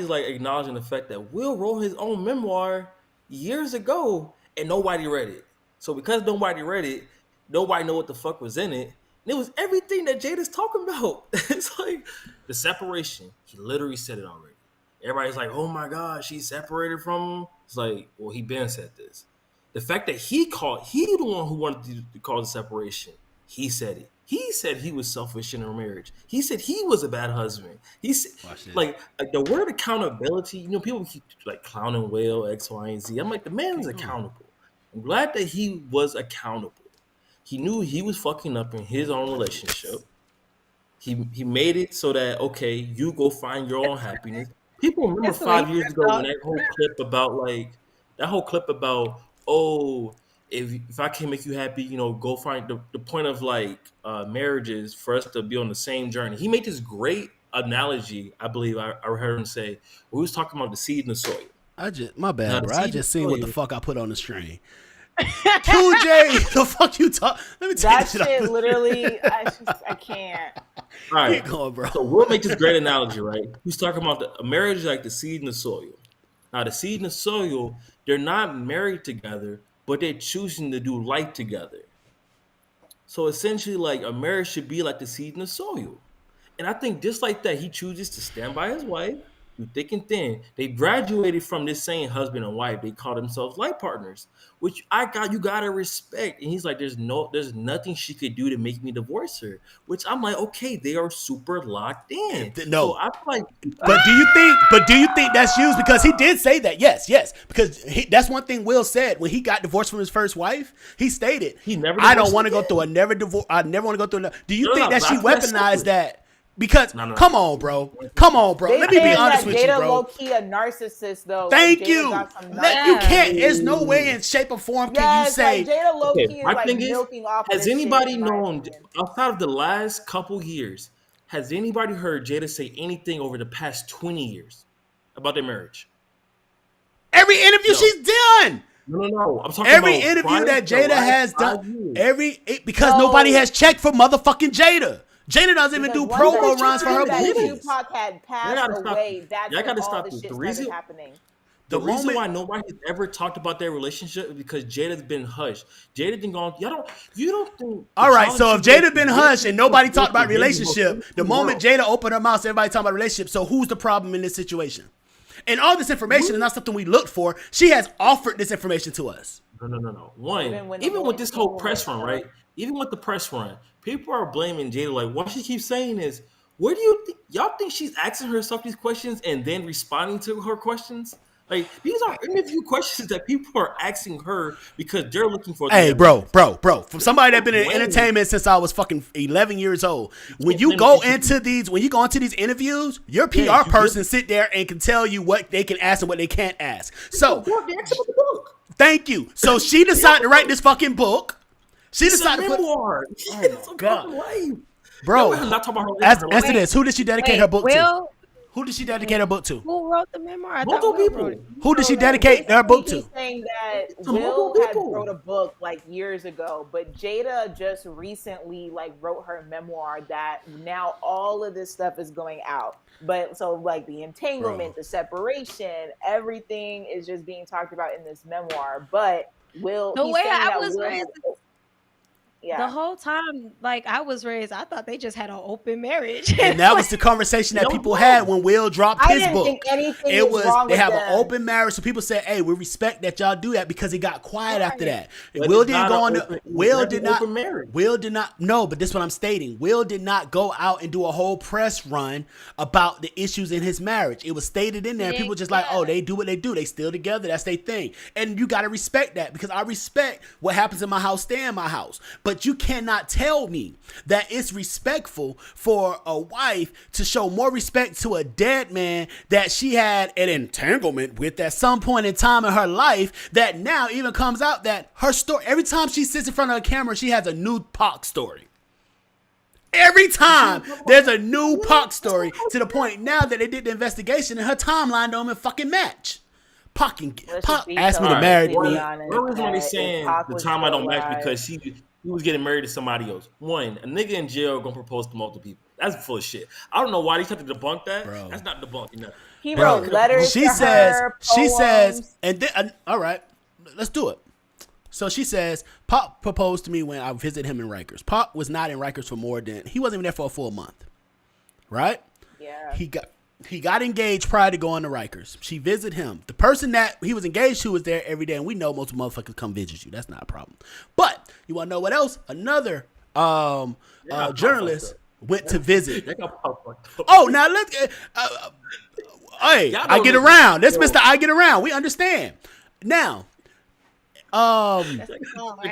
like acknowledging the fact that Will wrote his own memoir years ago and nobody read it. So because nobody read it, nobody know what the fuck was in it. And it was everything that Jada's talking about. It's like the separation. He literally said it already. Everybody's like, oh my God, she's separated from him. It's like, well, he been said this. The fact that he the one who wanted to cause the separation. He said it. He said he was selfish in her marriage. He said he was a bad husband. He said, like the word accountability, people keep like clowning Will, X, Y, and Z. I'm like, the man is accountable. I'm glad that he was accountable. He knew he was fucking up in his own relationship. He made it so that, okay, you go find your own happiness. People remember 5 years ago when that whole clip about, oh, if I can't make you happy, go find the point of like marriage is for us to be on the same journey. He made this great analogy, I believe I heard him say, where he was talking about the seed in the soil. My bad, bro. I just seen what the fuck I put on the string. Cool J, the fuck you talk? Let me take that shit shit. Literally, I can't. All right, keep going, bro. So we'll make this great analogy, right? He's talking about a marriage is like the seed in the soil. Now, the seed in the soil, they're not married together, but they're choosing to do life together. So essentially, like a marriage should be like the seed in the soil. And I think just like that, he chooses to stand by his wife, through thick and thin. They graduated from this saying husband and wife. They call themselves life partners, which you gotta respect. And he's like, there's nothing she could do to make me divorce her. Which I'm like, okay, they are super locked in. No, so I feel like, but do you think that's used? Because he did say that. Yes. Because that's one thing Will said when he got divorced from his first wife. He stated, I don't want to go through another divorce. I never want to go through. Do you think that she weaponized that? Because come on, bro. Let me be honest with you, bro. Jada low-key a narcissist, though. Thank you. You can't. There's no way in shape or form can you say. Like Jada low-key is like milking off. Has anybody known outside of the last couple years? Has anybody heard Jada say anything over the past 20 years about their marriage? Every interview she's done. No. I'm talking every about interview that Jada has done. Because No. nobody has checked for motherfucking Jada. Jada doesn't even do promo runs for her movies. Tupac had passed away. That's when all this shit started happening. The reason why nobody has ever talked about their relationship is because Jada's been hushed. Jada didn't go on. You don't think. All right, so if Jada been hushed and nobody talked about relationship, the moment Jada opened her mouth, everybody talking about relationship. So who's the problem in this situation? And all this information is not something we looked for. She has offered this information to us. No. Even with this whole press run, right? Even with the press run, people are blaming Jada. Like, what she keeps saying is, where do you think y'all think she's asking herself these questions and then responding to her questions? Like, these are interview questions that people are asking her because they're looking for. Hey, bro. From somebody that's been in entertainment since I was fucking 11 years old. When you go into these interviews, your PR person sit there and can tell you what they can ask and what they can't ask. So, thank you. So she decided to write this fucking book. She decided to put. Oh my God, bro. Answer this: who did she dedicate her book to? Who did she dedicate her book to? Who wrote the memoir? I thought Multiple Will people. wrote it. Who did she So dedicate her book basically to? he's saying that To Will multiple had people. wrote a book like years ago, but Jada just recently like wrote her memoir that now all of this stuff is going out. But so like the entanglement, the separation, everything is just being talked about in this memoir. But Will, The he's way saying I that was Will, raised, yeah, the whole time, like I was raised, I thought they just had an open marriage. And that was the conversation that No, people no. had when Will dropped I his didn't book. think anything It was was wrong they with have them. an open marriage, so people said, "Hey, we respect that y'all do that," because he got quiet after that. But Will it's didn't not go an on. open- Will it's did an not. open marriage. Will did not. No, but this is what I'm stating. Will did not go out and do a whole press run about the issues in his marriage. It was stated in there. Yeah, People just like, yeah. oh, they do what they do. They still together. That's their thing. And you got to respect that, because I respect what happens in my house. Stay in my house. But you cannot tell me that it's respectful for a wife to show more respect to a dead man that she had an entanglement with at some point in time in her life, that now even comes out that her story, every time she sits in front of a camera, she has a new Pac story. Every time there's a new Pac story, to the point now that they did the investigation and her timeline don't even fucking match. Pac Let's Pac just be asked me to Alright, marry totally me. honest One reason why that they saying if Pac the was time I still don't match alive- because he was getting married to somebody else. One, a nigga in jail gonna propose to multiple people. That's full of shit. I don't know why they tried to debunk that. Bro. That's not debunking nothing. He Bro, wrote letters she to says, her, she says, poems. and then, all right, let's do it. So she says, Pop proposed to me when I visited him in Rikers. Pop was not in Rikers for more than, he wasn't even there for a full month, right? Yeah. He got engaged prior to going to Rikers. She visited him. The person that he was engaged to was there every day, and we know most motherfuckers come visit you. That's not a problem. But you want to know what else? Another journalist went to visit. That got Pop fucked up. Oh, now let's. Hey, Y'all I don't get listen. around. That's Yo. Mr. I get around. We understand. Now, I ain't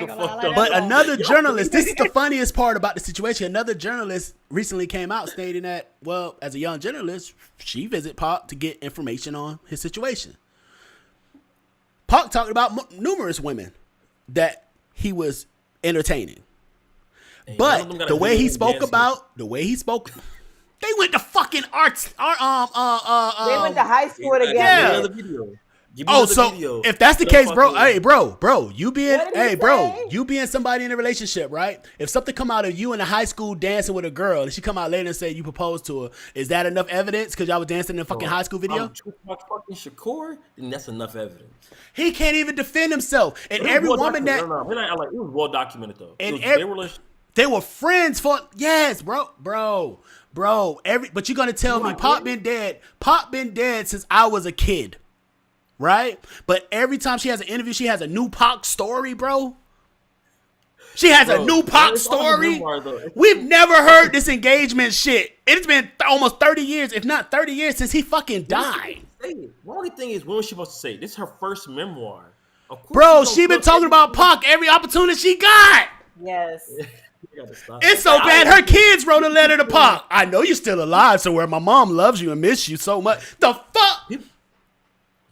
gonna lie, I like but that song. another journalist, this is the funniest part about the situation. Another journalist recently came out stating that, well, as a young journalist, she visited Pac to get information on his situation. Pac talked about numerous women that he was entertaining. Hey, none of them But got the a way video he of spoke dancing. about, they went to fucking arts. They went to high school together. yeah. Give me another video. Give me Oh, another so video. if that's the Don't case, fuck bro, with hey, me. bro, you being, What did he hey, bro, say? you being somebody in a relationship, right? If something come out of you in a high school dancing with a girl, and she come out later and say you proposed to her, is that enough evidence? Because y'all was dancing in a fucking high school video. Tupac fucking Shakur, then that's enough evidence. He can't even defend himself, and It was every well woman that documented. No, it was well documented though. And They were they were friends for bro. But you're gonna tell me Pop been dead since I was a kid, right? But every time she has an interview, she has a new Pac story, bro. She has a new Pac it's all story. memoir, though. We've never heard this engagement shit. It's been almost 30 years, if not 30 years, since he fucking died. The only thing is, when was she supposed to say it? This is her first memoir. Of course Bro, she's she gonna been put talking about Pac every opportunity she got. Yes. You gotta stop. It's so bad her kids wrote a letter to Pac. I know you're still alive somewhere. My mom loves you and miss you so much. The fuck?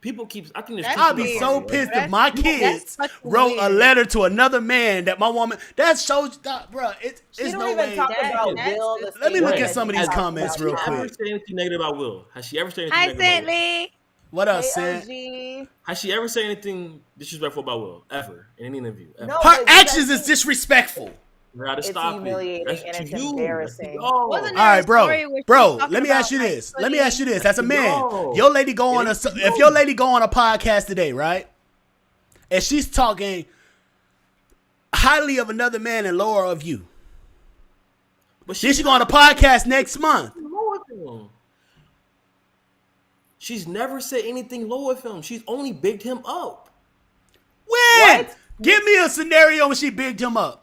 People keep. I think there's. That's two I'd be people so out pissed there. if my That's kids fucking wrote a weird. letter to another man that my woman. That shows, bro. It's She don't no even way. talk That- about that's- Will. The Let me same look way at that some of she these talks comments about real Has she ever quick. said anything negative about Will? Has she ever said anything Hi, negative about Will? Bentley. What up, Hey, Sam? OG. Has she ever said anything disrespectful about Will? Ever in any interview? Ever? No. Her but actions that's- is disrespectful. You gotta It's stop humiliating it. and it's to you. embarrassing. Oh, Wasn't All there right, a story where she bro. was talking Let me ask about, you like, this. Let me ask you this. As a man, Yo. your lady go on a. It ain't If your lady go on a podcast today, right, and she's talking highly of another man and lower of you, but then she go on a podcast next month. low with him. She's never said anything low with him. She's only bigged him up. When? What? Give me a scenario when she bigged him up.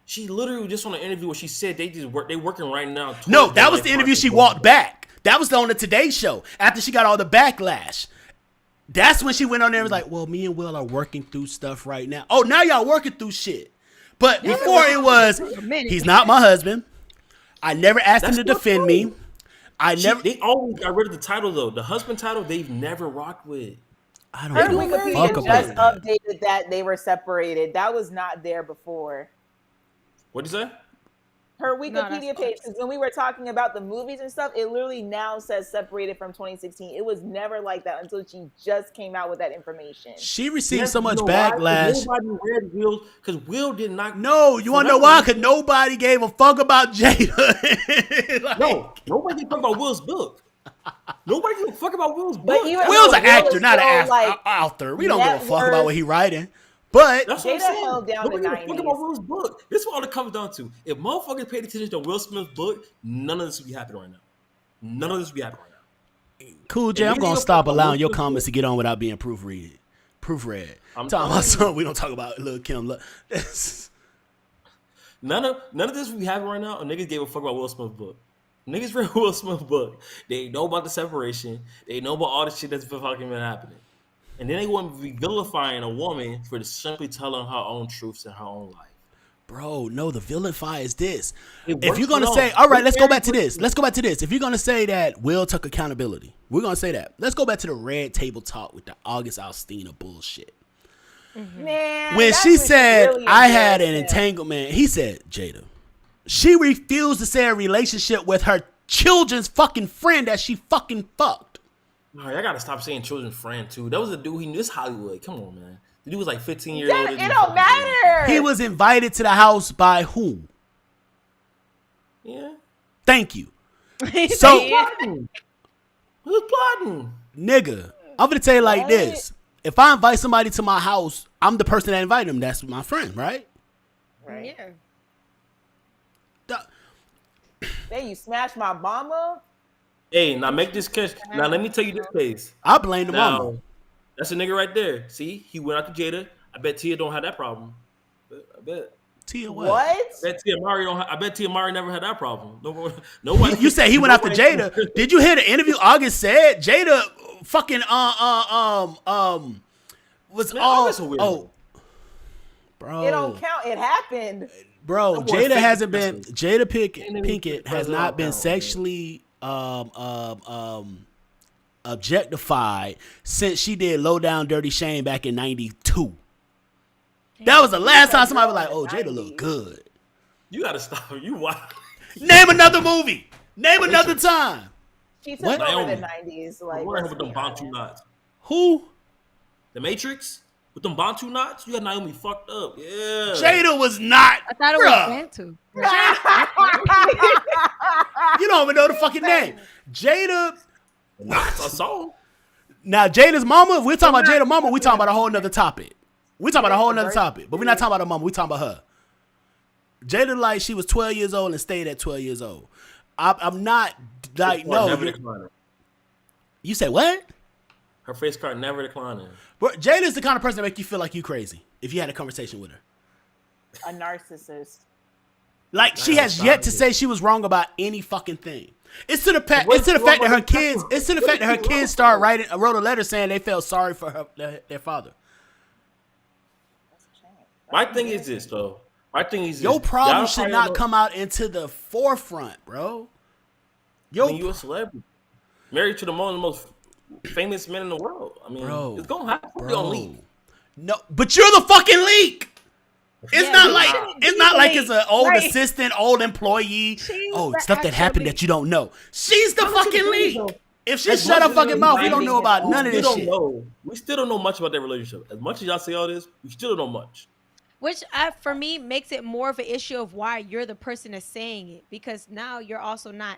She literally just on an interview where she said they working right now. No, towards that their was the life interview she partner. walked back. That was on the Today Show after she got all the backlash. That's when she went on there and was like, well, me and Will are working through stuff right now. Oh, now y'all working through shit. But before it was, he's not my husband. I never asked him That's to not defend true. me. I never. They always got rid of the title though. The husband title they've never rocked with. I don't Her give a fuck Wikipedia about just that. updated that they were separated. That was not there before. What'd you say? Her No, that's Wikipedia page, false. because when we were talking about the movies and stuff, it literally now says separated from 2016. It was never like that until she just came out with that information. She received Yes, so you much know why? 'Cause backlash. nobody read Will, because Will did not. No, you want to know why? Because nobody gave a fuck about Jada. Like, No, nobody talk about Will's book. Nobody give a fuck about Will's book. But even Will's though an Will actor, is not an still, like, author. We don't give a fuck network- about what he writing. But That's what I'm Jada saying. held down Nobody the give a fuck 90s. about Will's book. This is what all it comes down to. If motherfuckers paid attention to Will Smith's book, none of this would be happening right now. None of this would be happening right now. Cool, Jay, If I'm you gonna give a stop fuck about allowing Will your Smith's comments book- to get on without being proofread. I'm Talking about telling you. something we don't talk about. Lil Kim. Look, None of this we have right now. Niggas gave a fuck about Will Smith's book. Niggas read Will Smith's book. They know about the separation. They know about all the shit that's fucking been happening. And then they want to be vilifying a woman for simply telling her own truths in her own life. bro, no, the vilify is this. It If works you're gonna for say, them. all right, It's let's go very back to good. this. Let's go back to this. If you're gonna say that Will took accountability, we're gonna say that. Let's go back to the red table talk with the August Alstina bullshit. Man, When that's she what said really I had an embarrassed him. entanglement, he said, Jada, she refused to say a relationship with her children's fucking friend that she fucking fucked. All right, I gotta stop saying children's friend too. That was a dude he knew. This Hollywood. Come on, man. The dude was like 15 years old. It don't matter. He was invited to the house by whom? Yeah. Thank you. He So- said, Plotting. Who's plotting? Nigga, I'm gonna tell you like this. If I invite somebody to my house, I'm the person that invited them. That's my friend, right? Right. yeah. Hey, you smashed my mama. Hey, now make this catch. Now let me tell you this case. I blame the Now, mama. that's a nigga right there. See, he went out to Jada. I bet Tia don't have that problem. I bet. Tia, what? What? I bet Tia Mari don't. I bet Tia Mari never had that problem. Nobody. You said he went after nobody- Jada. Did you hear the interview August said? Jada fucking was Man, all August a weirdo. bro. It don't count. It happened. Bro, That boy Jada fake hasn't been aggressive. Jada Ain't Pinkett even has present not out been now, sexually objectified since she did Low Down Dirty Shame back in 92. That was the last time somebody was like, "Oh, Jada look good." You gotta stop. You wild. Name another movie. Name another time. She took What? over the Naomi. 90s. Like, We're let's with them be Bantu honest. knots. Who? The Matrix with them Bantu knots. You got Naomi fucked up. Yeah. Jada was not. I thought it Bruh. was Bantu. You don't even know the fucking name. Jada. Knots. I saw. Now, Jada's mama, if we're talking about Jada mama, we're talking about a whole nother topic. We're talking about a whole nother topic. But we're not talking about her mama. We're talking about her. Jada, like, she was 12 years old and stayed at 12 years old. I'm not, like, no. Never declining. You said what? Her face card never declining. Bro, Jada's the kind of person that make you feel like you crazy if you had a conversation with her. A narcissist. Like, she Nah, has stop yet to it. say she was wrong about any fucking thing. It's to the fact. What It's to the is fact wrong that her with her? kids. It's to the What fact that her is wrong kids with wrote a letter saying they felt sorry for their father. My thing is this, though. My thing is this. Your problem Y'all should probably not don't- come out into the forefront, bro. I mean, you a celebrity. Married to the most famous men in the world. I mean, Bro, it's gonna happen. It's gonna leak. No, but you're the fucking leak. It's Yeah, not you like shouldn't it's be not the like leak. it's an old Right. assistant, old employee. She's Oh, the stuff that happened actually- that you don't know. She's the fucking leak. If she As shut her much as fucking we mouth, we might don't be- know about none of we this don't shit. know. We still don't know much about their relationship. As much as y'all say all this, we still don't know much. Which for me makes it more of an issue of why you're the person that's saying it, because now you're also not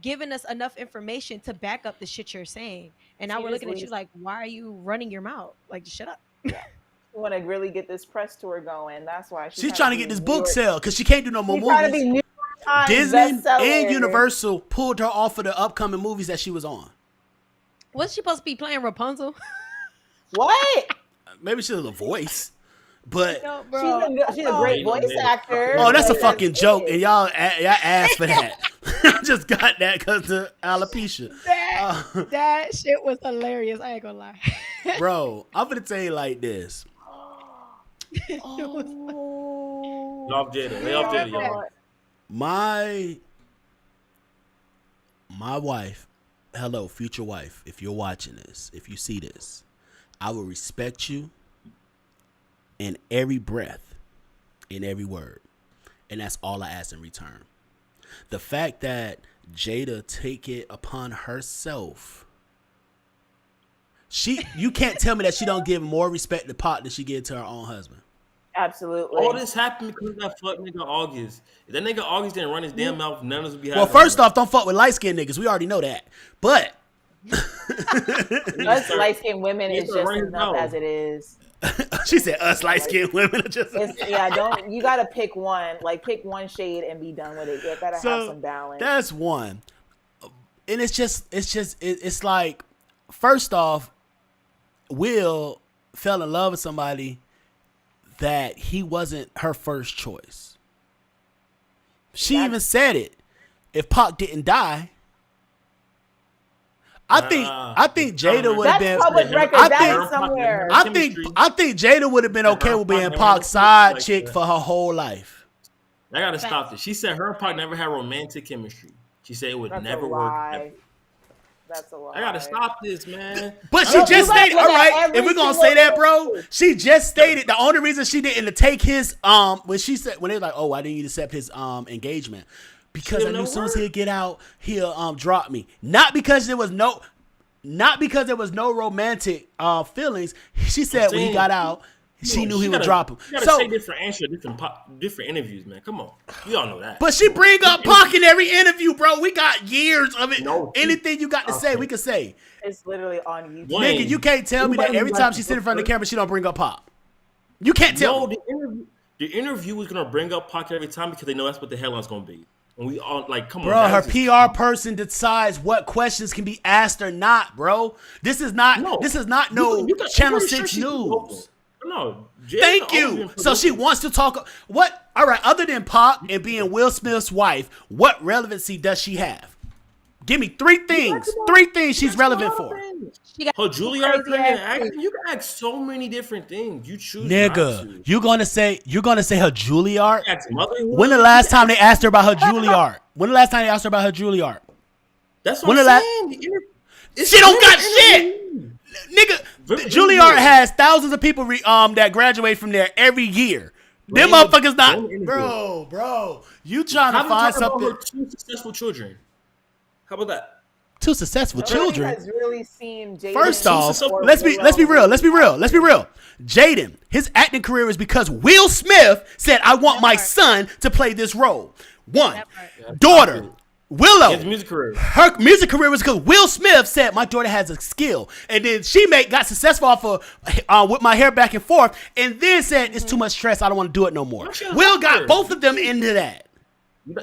giving us enough information to back up the shit you're saying, and now She we're just looking at you leaves. like, why are you running your mouth? Like, just shut up. We want to really get this press tour going. That's why She's trying to be get this New book York- sale because she can't do no more She's trying to be movies. New York Times Disney bestseller. and Universal pulled her off of the upcoming movies that she was on. What's she supposed to be playing, Rapunzel? What? Maybe she's a voice, but No, She's a great voice actor. oh, that's a But fucking joke, it. and y'all asked for that. I just got that because of alopecia. That shit was hilarious. I ain't gonna lie. Bro, I'm gonna tell you like this. Oh. Lay off Jada. Lay off Jada, y'all. My wife, hello, future wife, if you're watching this, if you see this, I will respect you in every breath, in every word. and that's all I ask in return. The fact that Jada take it upon herself, you can't tell me that she don't give more respect to Pac than she give to her own husband. Absolutely. All this happened because of that fuck nigga August. If that nigga August didn't run his damn mouth, none of us would be Well, happening. first off, don't fuck with light skinned niggas. We already know that. But us light skinned women is just enough as it is. she said us light skinned women are just you gotta pick one. Like pick one shade and be done with it. You gotta have some balance. That's one. And it's like, first off, Will fell in love with somebody that he wasn't her first choice. She even said it. If Pac didn't die, I think Jada would have been. Public record. I think Jada would have been okay with being Pac's side chick for her whole life. I gotta stop this. She said her and Pac never had romantic chemistry. She said it would never work. Ever. That's a lie. I gotta stop this, man. But she just stated, all right, if we're gonna say that, bro, she just stated the only reason she didn't take his when they were like, oh, why didn't you accept his engagement? Because I knew as soon as he'll get out, he'll drop me. Not because there was no romantic feelings. She said when he got out, she knew he would drop him. You gotta say different answers, different interviews, man. Come on, we all know that. But she bring up Pac in every interview, bro. We got years of it. Anything you got to say, we can say. It's literally on YouTube. Nigga, you can't tell me that every time she sit in front of the camera, she don't bring up Pac. You can't tell me. The interview is gonna bring up Pac every time because they know that's what the headline's gonna be. And we all like, come on, bro. Her PR person decides what questions can be asked or not, bro. This is not no Channel 6 news. No, thank you. So she wants to talk. What? All right. Other than Pac and being Will Smith's wife, what relevancy does she have? Give me three things. Three things she's relevant for. Her Juilliard acting. You can ask so many different things. You choose. Nigga, you're gonna say her Juilliard. When the last time they asked her about her Juilliard? That's what I'm saying. She don't got shit. Nigga, Juilliard has thousands of people that graduate from there every year. Them motherfuckers not, bro. You trying to find something? Her two successful children. How about that? Two successful children. Has really seen Jaden. First off, let's be real. Jaden, his acting career is because Will Smith said, "I want my son to play this role." One, daughter. Willow, her music career was because Will Smith said my daughter has a skill, and then she got successful off of With My Hair Back and Forth, and then said it's too much stress, I don't want to do it no more. Will got both of them into that.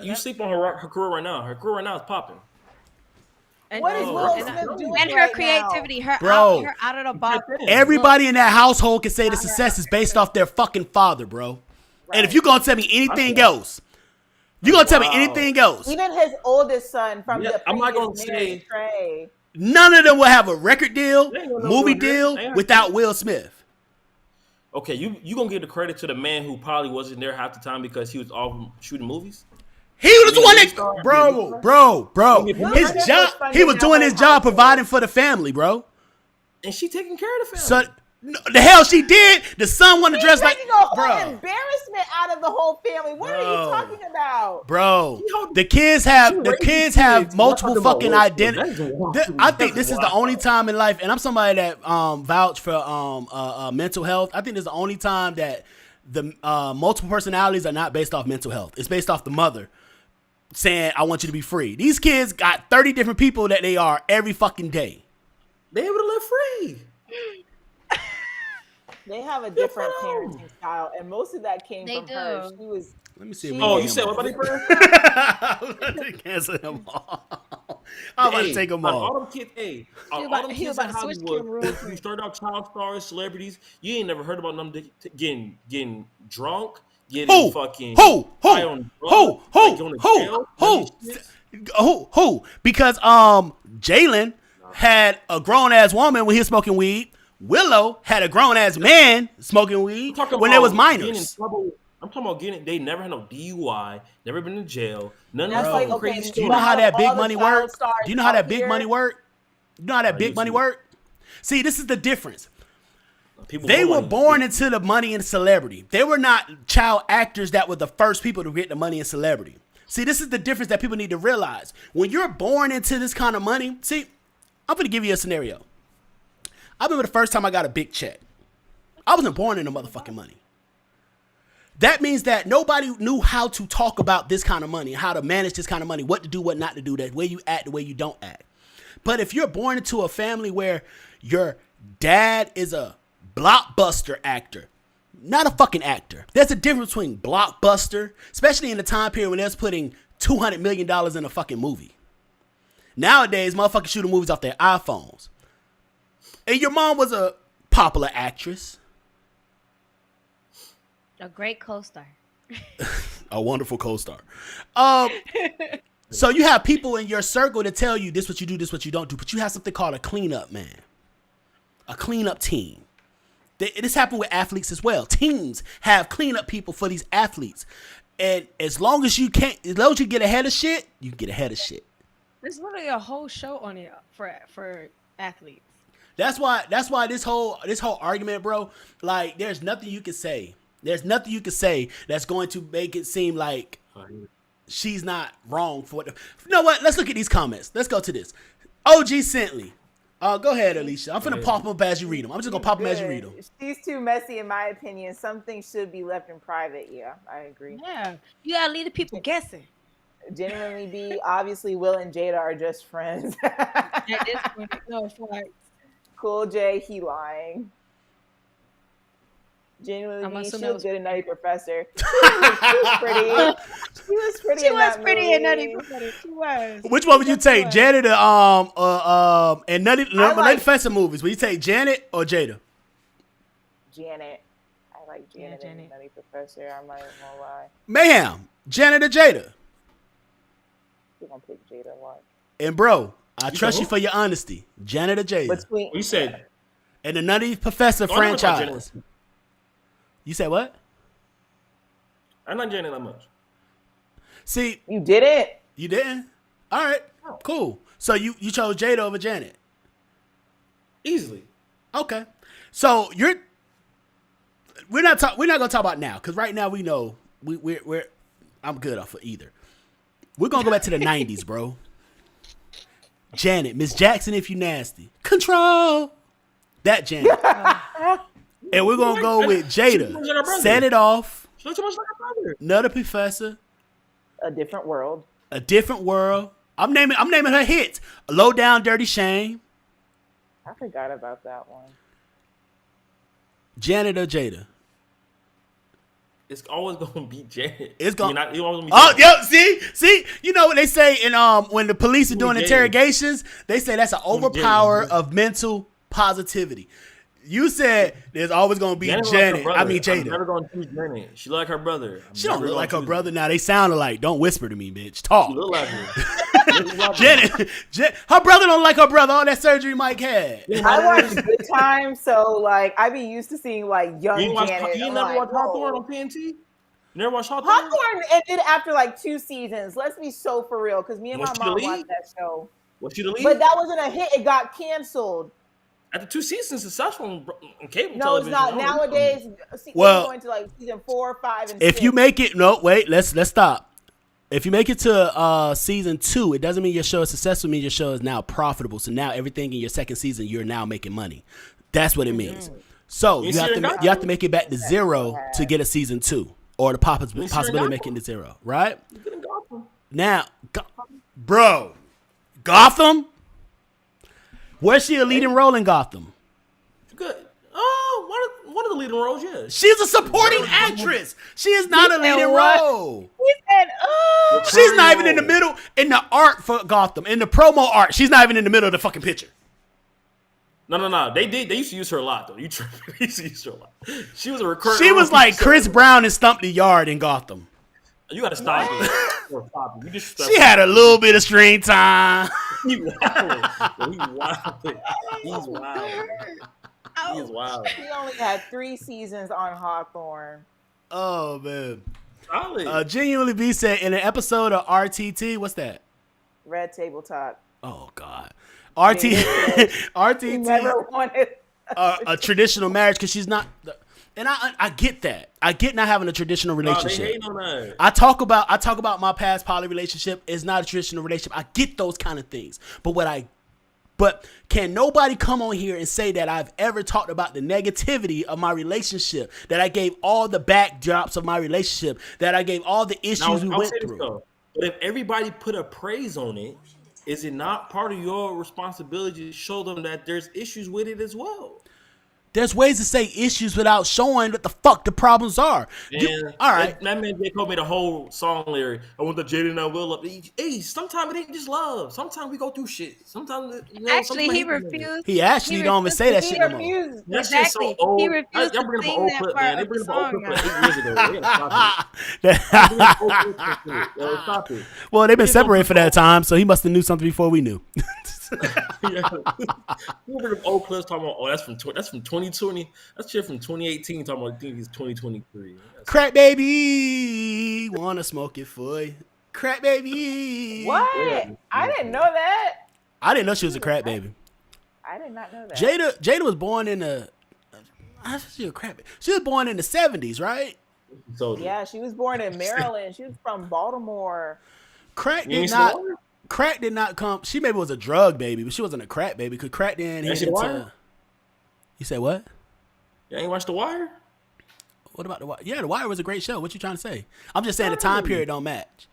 You sleep on her career right now. Her career right now is popping. What is Will Smith doing? And her creativity, her out of the box. Everybody in that household can say the success is based off their fucking father, bro. Right. And if you're gonna tell me anything else. You gonna tell me anything else? Even his oldest son from the I'm not gonna say Trey. None of them will have a record deal, movie deal without Will Smith. Okay, you gonna give the credit to the man who probably wasn't there half the time because he was off shooting movies? He was the one that, bro. His job, he was doing his job, providing for the family, bro. And she taking care of the family. So, the hell she did. The son wanted to dress like, bro. Embarrassment out of the whole family. What are you talking about, bro? The kids have multiple fucking identities. I think this is the only time in life, and I'm somebody that vouch for mental health. I think this is the only time that the multiple personalities are not based off mental health. It's based off the mother saying, "I want you to be free." These kids got 30 different people that they are every fucking day. They able to live free. They have a different parenting style, and most of that came from her. She was. Let me see. You said what about the birth? I'm about to cancel them all. I'm about to take them all. All them kids, all them kids in Hollywood. You start out child stars, celebrities. You ain't never heard about them getting drunk, getting fucking who? Because Jalen had a grown ass woman when he was smoking weed. Willow had a grown ass man smoking weed when they was minors. I'm talking about they never had no DUI, never been in jail. None of that crazy shit. Do you know how that big money work? Do you know how that big money work? See, this is the difference. They were born into the money and celebrity. They were not child actors that were the first people to get the money and celebrity. See, this is the difference that people need to realize. When you're born into this kind of money, see, I'm going to give you a scenario. I remember the first time I got a big check. I wasn't born into motherfucking money. That means that nobody knew how to talk about this kind of money, how to manage this kind of money, what to do, what not to do, the way you act, the way you don't act. But if you're born into a family where your dad is a blockbuster actor, not a fucking actor. There's a difference between blockbuster, especially in the time period when they was putting $200 million in a fucking movie. Nowadays, motherfuckers shooting movies off their iPhones. And your mom was a popular actress. A great co-star. A wonderful co-star. So you have people in your circle to tell you this what you do, this what you don't do. But you have something called a cleanup man. A cleanup team. This happened with athletes as well. Teams have cleanup people for these athletes. And as long as you get ahead of shit, you can get ahead of shit. There's literally a whole show on it for athletes. That's why this whole argument, bro, like there's nothing you can say. There's nothing you can say that's going to make it seem like she's not wrong for what. You know what? Let's look at these comments. Let's go to this. OG Sentley. Go ahead, Alicia. I'm finna pop them up as you read them. I'm just gonna pop them as you read them. She's too messy, in my opinion. Some things should be left in private. Yeah, I agree. Yeah, you gotta leave the people guessing. Genuinely, B. Obviously, Will and Jada are just friends. At this point, no, it's like, Cool J, he lying. Genuinely, I'm B, she assuming was that good and Nutty Professor. She was pretty. She was pretty. She was pretty and Nutty Professor. She was. Which one would you take, Janet and Nutty Professor movies? Would you take Janet or Jada? Janet. I like Janet and Nutty Professor. I'm not even gonna lie. Mayhem, Janet or Jada? We're gonna pick Jada a lot. And bro, I trust you for your honesty. Janet or Jada? Between You said and the Nutty Professor franchise. You said what? I'm not Janet that much. See, you didn't. You didn't? All right, cool. So you chose Jada over Janet? Easily. Okay. So we're not gonna talk about now because right now we know we're I'm good off of either. We're gonna go back to the 90s, bro. Janet, Miss Jackson, if you nasty, control that Janet. And we're gonna go with Jada. Set it off. She looks so much like her brother. Another Professor. A different world. A different world. I'm naming her hits. Low Down, Dirty Shame. I forgot about that one. Janet or Jada? It's always gonna be Janet. It's gonna. It's always Oh, gonna be Janet. yep. See. You know what they say in when the police are doing interrogations, they say that's an overpower of mental positivity. You said there's always gonna be Janet. I mean Jada. I'm never gonna choose Janet. She like her brother. She don't look like her brother. Now they sound alike. Don't whisper to me, bitch. Talk. She look like her. Janet, her brother don't like her brother. All that surgery Mike had. I watched Good Time, so like I be used to seeing like young Janet. You never watched Hawthorne on TNT? You never watched Hawthorne? Hawthorne ended after like 2 seasons. Let's be so for real, because me and my mom watched that show. Was she the lead? But that wasn't a hit. It got canceled. After 2 seasons, successful on cable television. No, it's not. Nowadays, well, going to like season 4, 5, and 6. If you make it, no, wait, let's stop. If you make it to season 2, it doesn't mean your show is successful. It means your show is now profitable. So now everything in your second season, you're now making money. That's what it means. So you have to make it back to 0 to get a season 2, or the possibility of making it to 0, right? Now, bro, Gotham. Where's she a leading role in Gotham? Good. Oh, one of the leading roles, yeah. She's a supporting actress. She is not a leading role. He said, "Oh." She's not even in the middle in the art for Gotham, in the promo art. She's not even in the middle of the fucking picture. No. They used to use her a lot though. They used to use her a lot. She was a recurring. She was like Chris Brown and Stump the Yard in Gotham. You gotta stop it. She had a little bit of screen time. He's wild. He's wild. He only had 3 seasons on Hawthorne. Oh man. Solid. Genuinely B said in an episode of RTT, what's that? Red Table Talk. Oh God. He RTT. never wanted a traditional marriage because she's not. And I get that. I get not having a traditional relationship. They hate on that. I talk about my past poly relationship. It's not a traditional relationship. I get those kind of things. But can nobody come on here and say that I've ever talked about the negativity of my relationship, that I gave all the backdrops of my relationship, that I gave all the issues we went through? But if everybody put a praise on it, is it not part of your responsibility to show them that there's issues with it as well? There's ways to say issues without showing what the fuck the problems are. All right. That man, they made a whole song lyric. I want the Jada and I will up. Hey, sometimes it ain't just love. Sometimes we go through shit. Sometimes, actually, he refused. He actually don't even say that shit no more. That shit's so old. He refused Y'all to bring up an sing old that clip, part man. They of bring the up an old song. clip from 8 years ago. They gotta stop it. Yo, stop it. Well, they've been separated for that time, so he must have knew something before we knew. Yeah. You bring up old clips talking about, that's from 2020. That's shit from 2018 talking about, I think it's 2023. Crack baby, wanna smoke it for you. Crack baby. What? I didn't know that. I didn't know she was a crack baby. I did not know that. Jada was born in the. She was a crack baby. She was born in the 70s, right? So Yeah, she was born in Maryland. She was from Baltimore. Crack You did ain't not. seen her? Crack did not come. She maybe was a drug baby, but she wasn't a crack baby. Cause crack didn't hit she The Wire? into. You said what? You ain't watched The Wire? What about The Wire? Yeah, The Wire was a great show. What you trying to say? I'm just saying the time period don't match.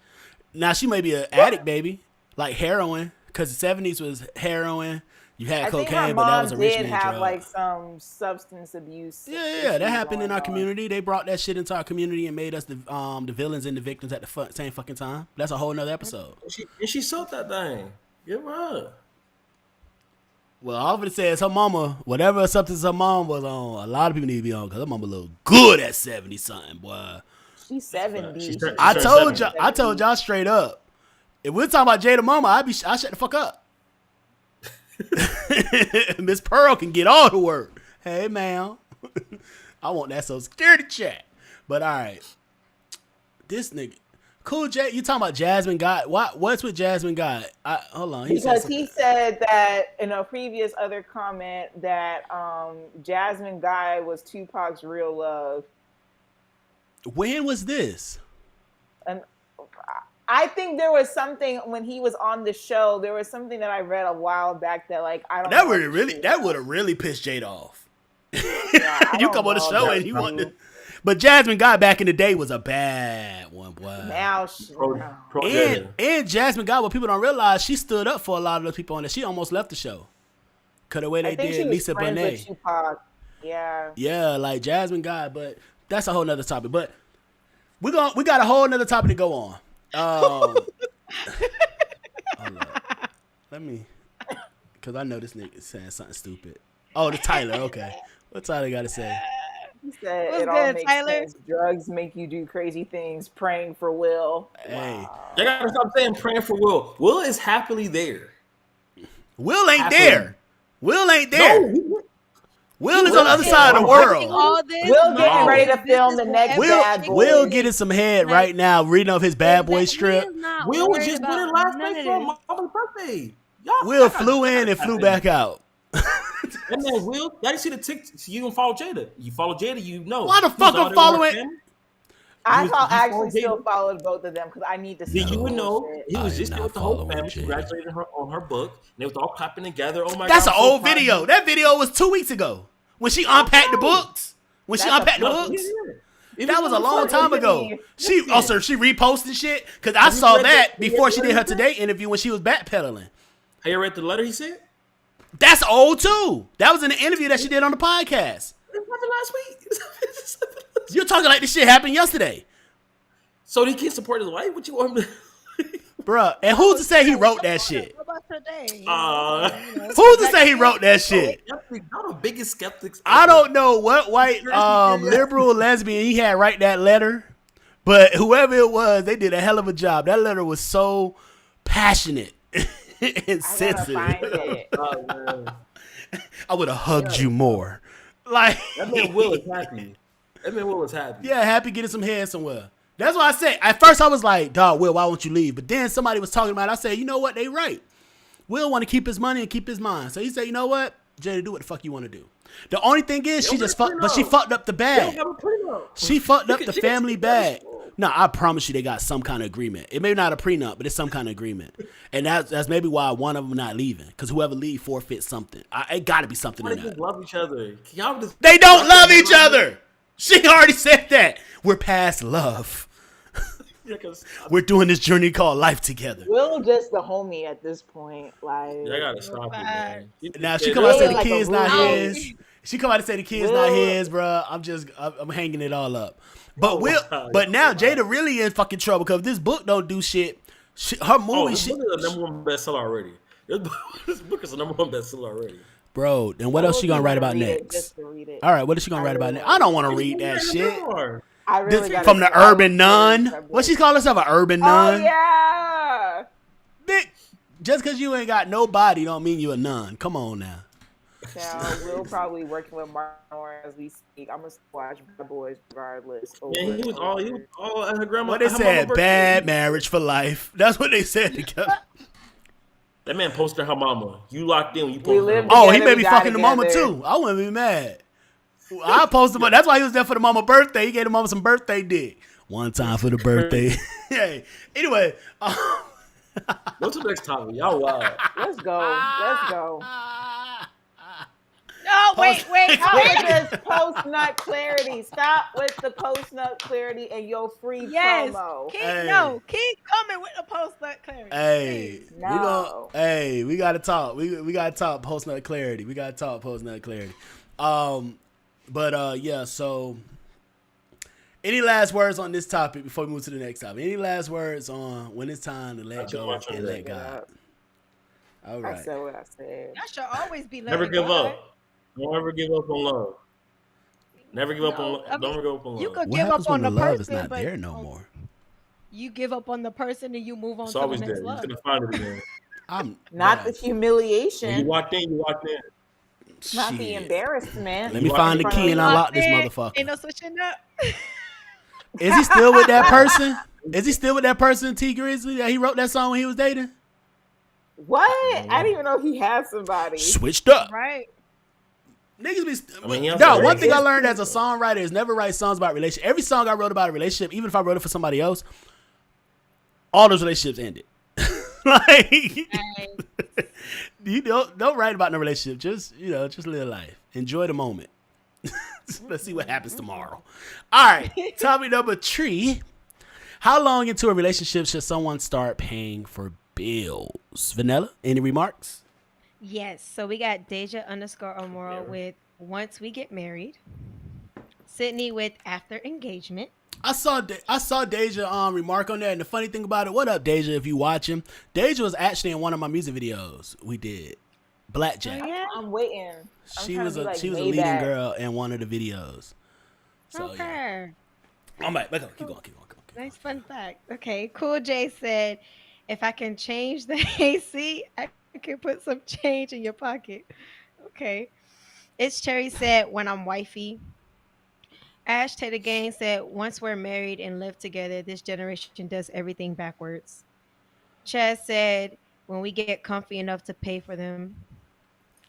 Now she may be an addict baby, like heroin, because the 70s was heroin. You had I think her cocaine, but that mom was a rich did man have drug. like some substance abuse. Yeah, that issues happened in going our on. community. They brought that shit into our community and made us the villains and the victims at the same fucking time. That's a whole nother episode. And she sold that thing. Give her up. Well, all of it says her mama, whatever substance her mom was on, a lot of people need to be on because her mama look good at 70 something, boy. She's 70. She's turned- I turned told 70. y'all, I told y'all straight up. If we're talking about Jada mama, I shut the fuck up. Miss Pearl can get all the work. Hey, ma'am. I want that Social Security check. But all right. This nigga. Cool J, you talking about Jasmine God? What's with Jasmine God? Hold on. Because he said that in a previous other comment that Jasmine Guy was Tupac's real love. When was this? And I think there was something when he was on the show. There was something that I read a while back that like I don't. That know would if really it's that true. would have really pissed Jada off. Yeah, I You don't come on the know show if and he that's wanted. true. But Jasmine God back in the day was a bad one, boy. Now Pro And Jada. Jasmine God, what people don't realize, she stood up for a lot of those people on there. She almost left the show. Cause the way I they think she did was Lisa friends Bonet. with Tupac. Yeah. Yeah, like Jasmine God, but that's a whole nother topic. But we got a whole nother topic to go on. Hold on. Let me, cause I know this nigga is saying something stupid. Oh, the Tyler. Okay, what Tyler got to say? He said What's it all good, makes Tyler? sense. Drugs make you do crazy things. Praying for Will. Hey, Y'all gotta stop saying praying for Will. Will is happily there. Will ain't Happily. there. Will ain't there. No, Will is on the other side of the Watching world. all this, Will No. getting ready to this film is the what next Will Bad Boy. Will getting some head right now, reading off his Bad Boy strip. Will was just with her last night for my mama's birthday. Will flew in and flew back out. And then Will, y'all didn't see the tick. You don't follow Jada. You follow Jada, you know. Why the He was fuck out I'm there with following- her family. I You actually follow still Jada. followed both of them because I need to see. Then you would know shit. he I was am just there not with the whole following family, Jada. congratulating her on her book. And they was all clapping together. Oh my That's god! an I'm so old proud of video. you. That video was 2 weeks ago when she unpacked the books. When she That's a- unpacked the No, books. yeah. That was a long time ago. She Listen. also she reposted shit because I Have you saw read that the- before she have did you her read Today interview when she was backpedaling. Hey, you read the letter he sent? That's old too. That was in the interview that she did on the podcast. It happened last week. You're talking like this shit happened yesterday, So he can't support his wife? What you want him to? bruh. And who's to say he wrote that shit? What about today? Who's to say he wrote that shit? Y'all the biggest skeptics. I ever. don't know what white liberal lesbian he had write that letter, but whoever it was, they did a hell of a job. That letter was so passionate and I gotta sensitive. find it. Oh, man. I would have hugged you more. Like That man Will is happy. That man Will is happy. yeah, happy getting some head somewhere. That's what I said. At first I was like, dog, Will, why won't you leave? But then somebody was talking about it. I said, you know what? They right. Will want to keep his money and keep his mind. So he said, you know what? Jada, do what the fuck you want to do. The only thing is, They she don't just have a fucked, but she prenup. fucked up the They bag. don't have a prenup. She fucked up the She can family speak that bag. shit. No, I promise you, they got some kind of agreement. It may not a prenup, but it's some kind of agreement, and that's maybe why one of them not leaving, because whoever leave forfeits something. It got to be something Why in they that. just love each other? Y'all just They don't love each together. other. She already said that. We're past love. Yeah, 'cause We're doing this journey called life together. Will just the homie at this point. Like, I gotta stop it, man. Now she Yeah, come out and say Will the like a kid's not roommate. his. She come out and say the kid's not his, bro. I'm hanging it all up. But wow. but now Jada really in fucking trouble because this book don't do shit. Her Oh, movie, this book is a number one bestseller already. This book is a number one bestseller already. bro. Then what else she gonna write about Read it next? just to read it. All right, what is she gonna write about next? I don't want to read that It's shit. memoir. I really gotta From the say, I urban was nun. very What she call herself, an urban nun? Oh yeah. Bitch, just because you ain't got no body don't mean you a nun. Come on now. Now we'll probably working with Martin as we speak. I'm gonna watch Bad Boys regardless. Yeah, he was all at her grandma. What they her mama said, birthday. bad marriage for life. That's what they said together. That man posted her mama. You locked in when you We posted her lived mama. Oh, he together, may we be got fucking the mama together. too. I wouldn't be mad. I posted him. That's why he was there for the mama birthday. He gave the mama some birthday dick. One time for the birthday. Hey, anyway. Go to the next topic. Y'all wild. Let's go. Let's go. No, wait. Just post nut clarity. Stop with the post nut clarity and your free Yes. promo. Keep Hey. keep coming with the post nut clarity. Hey, Please. No. we gotta talk. We gotta talk post nut clarity. We gotta talk post nut clarity. Yeah. So, any last words on this topic before we move to the next topic? Any last words on when it's time to let go and let God? All I right. said what I said. Y'all should always be Never letting give go. up. Don't ever give up on love. Never give up on love. I mean, Don't ever give up on love. You could What give happens up when on the the love person, is not but there no more? you give up on the person and you move on It's to the always next there. You're love. gonna find it again. I'm Not bruh, the When you humiliation. walked in, you walked in. Not the shit. embarrassment. Let me find the key and unlock this Ain't motherfucker. no switching up. Is he still with that person? Is he still with that person, T Grizzly, that he wrote that song when he was dating? What? I didn't even know he had somebody. Switched up. Right. Niggas be. I mean, he has No, a one thing I relationship. learned as a songwriter is never write songs about relationship. Every song I wrote about a relationship, even if I wrote it for somebody else, all those relationships ended. Like, you don't write about no relationship. Just just live life. Enjoy the moment. Let's see what happens tomorrow. All right, topic number 3. How long into a relationship should someone start paying for bills? Vanilla, any remarks? Yes. So we got Deja _Amoro with Once We Get Married. Sydney with After Engagement. I saw Deja remark on that, and the funny thing about it, what up, Deja? If you watching, Deja was actually in one of my music videos we did, Blackjack. Oh, yeah. I'm waiting. She was a leading girl in one of the videos. So yeah, Okay. I'm back. Keep going. Nice fun fact. Okay. Cool J said, if I can change the AC, I can put some change in your pocket. Okay. It's Cherry said, when I'm wifey. Ash Taylor Gang said, once we're married and live together, this generation does everything backwards. Chaz said, when we get comfy enough to pay for them.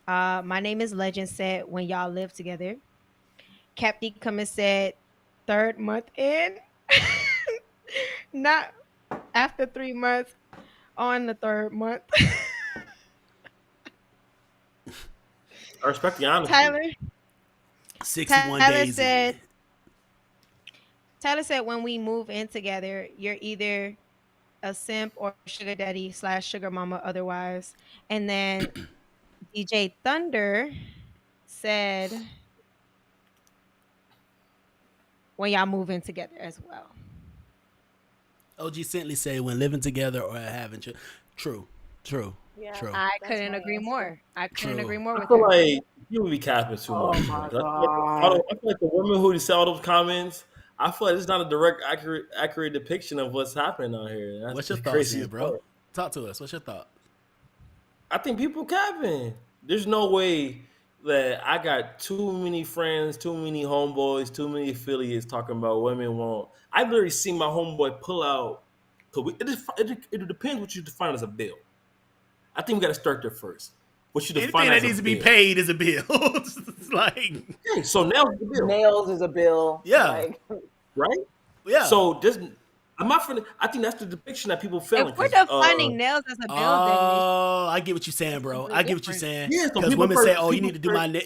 My name is Legend said, when y'all live together. Captain come and said, 3rd month in. Not after 3 months, on the 3rd month. I respect the honesty. Tyler 61 Tyler days. said, Tyler said, when we move in together, you're either a simp or sugar daddy / sugar mama otherwise. And then DJ Thunder said, when y'all move in together as well. OG Sentley say when living together or having children. True. Yeah. True. I That's couldn't my agree answer. more. I couldn't True. agree more I with feel her. like you would be capping too Oh much. my I feel God. like the women who sell those comments, I feel like it's not a direct, accurate depiction of what's happening out here. That's What's your the thoughts, craziest here, bro? part. Talk to us. What's your thought? I think people capping. There's no way that I got too many friends, too many homeboys, too many affiliates talking about women won't. I've literally seen my homeboy pull out. It depends what you define as a bill. I think we got to start there first. what you Anything define that as needs a to be bill. paid is a bill. It's like, Okay, so nails is a bill, Nails is a bill. Yeah. Like, right? yeah. So this, I'm not finna. I think that's the depiction that people feeling. If we're 'Cause, defining nails as a bill, then Oh, I get what you're saying, bro. completely I get what you're different. saying. Yeah, so Because people women say, first- "Oh, you people need to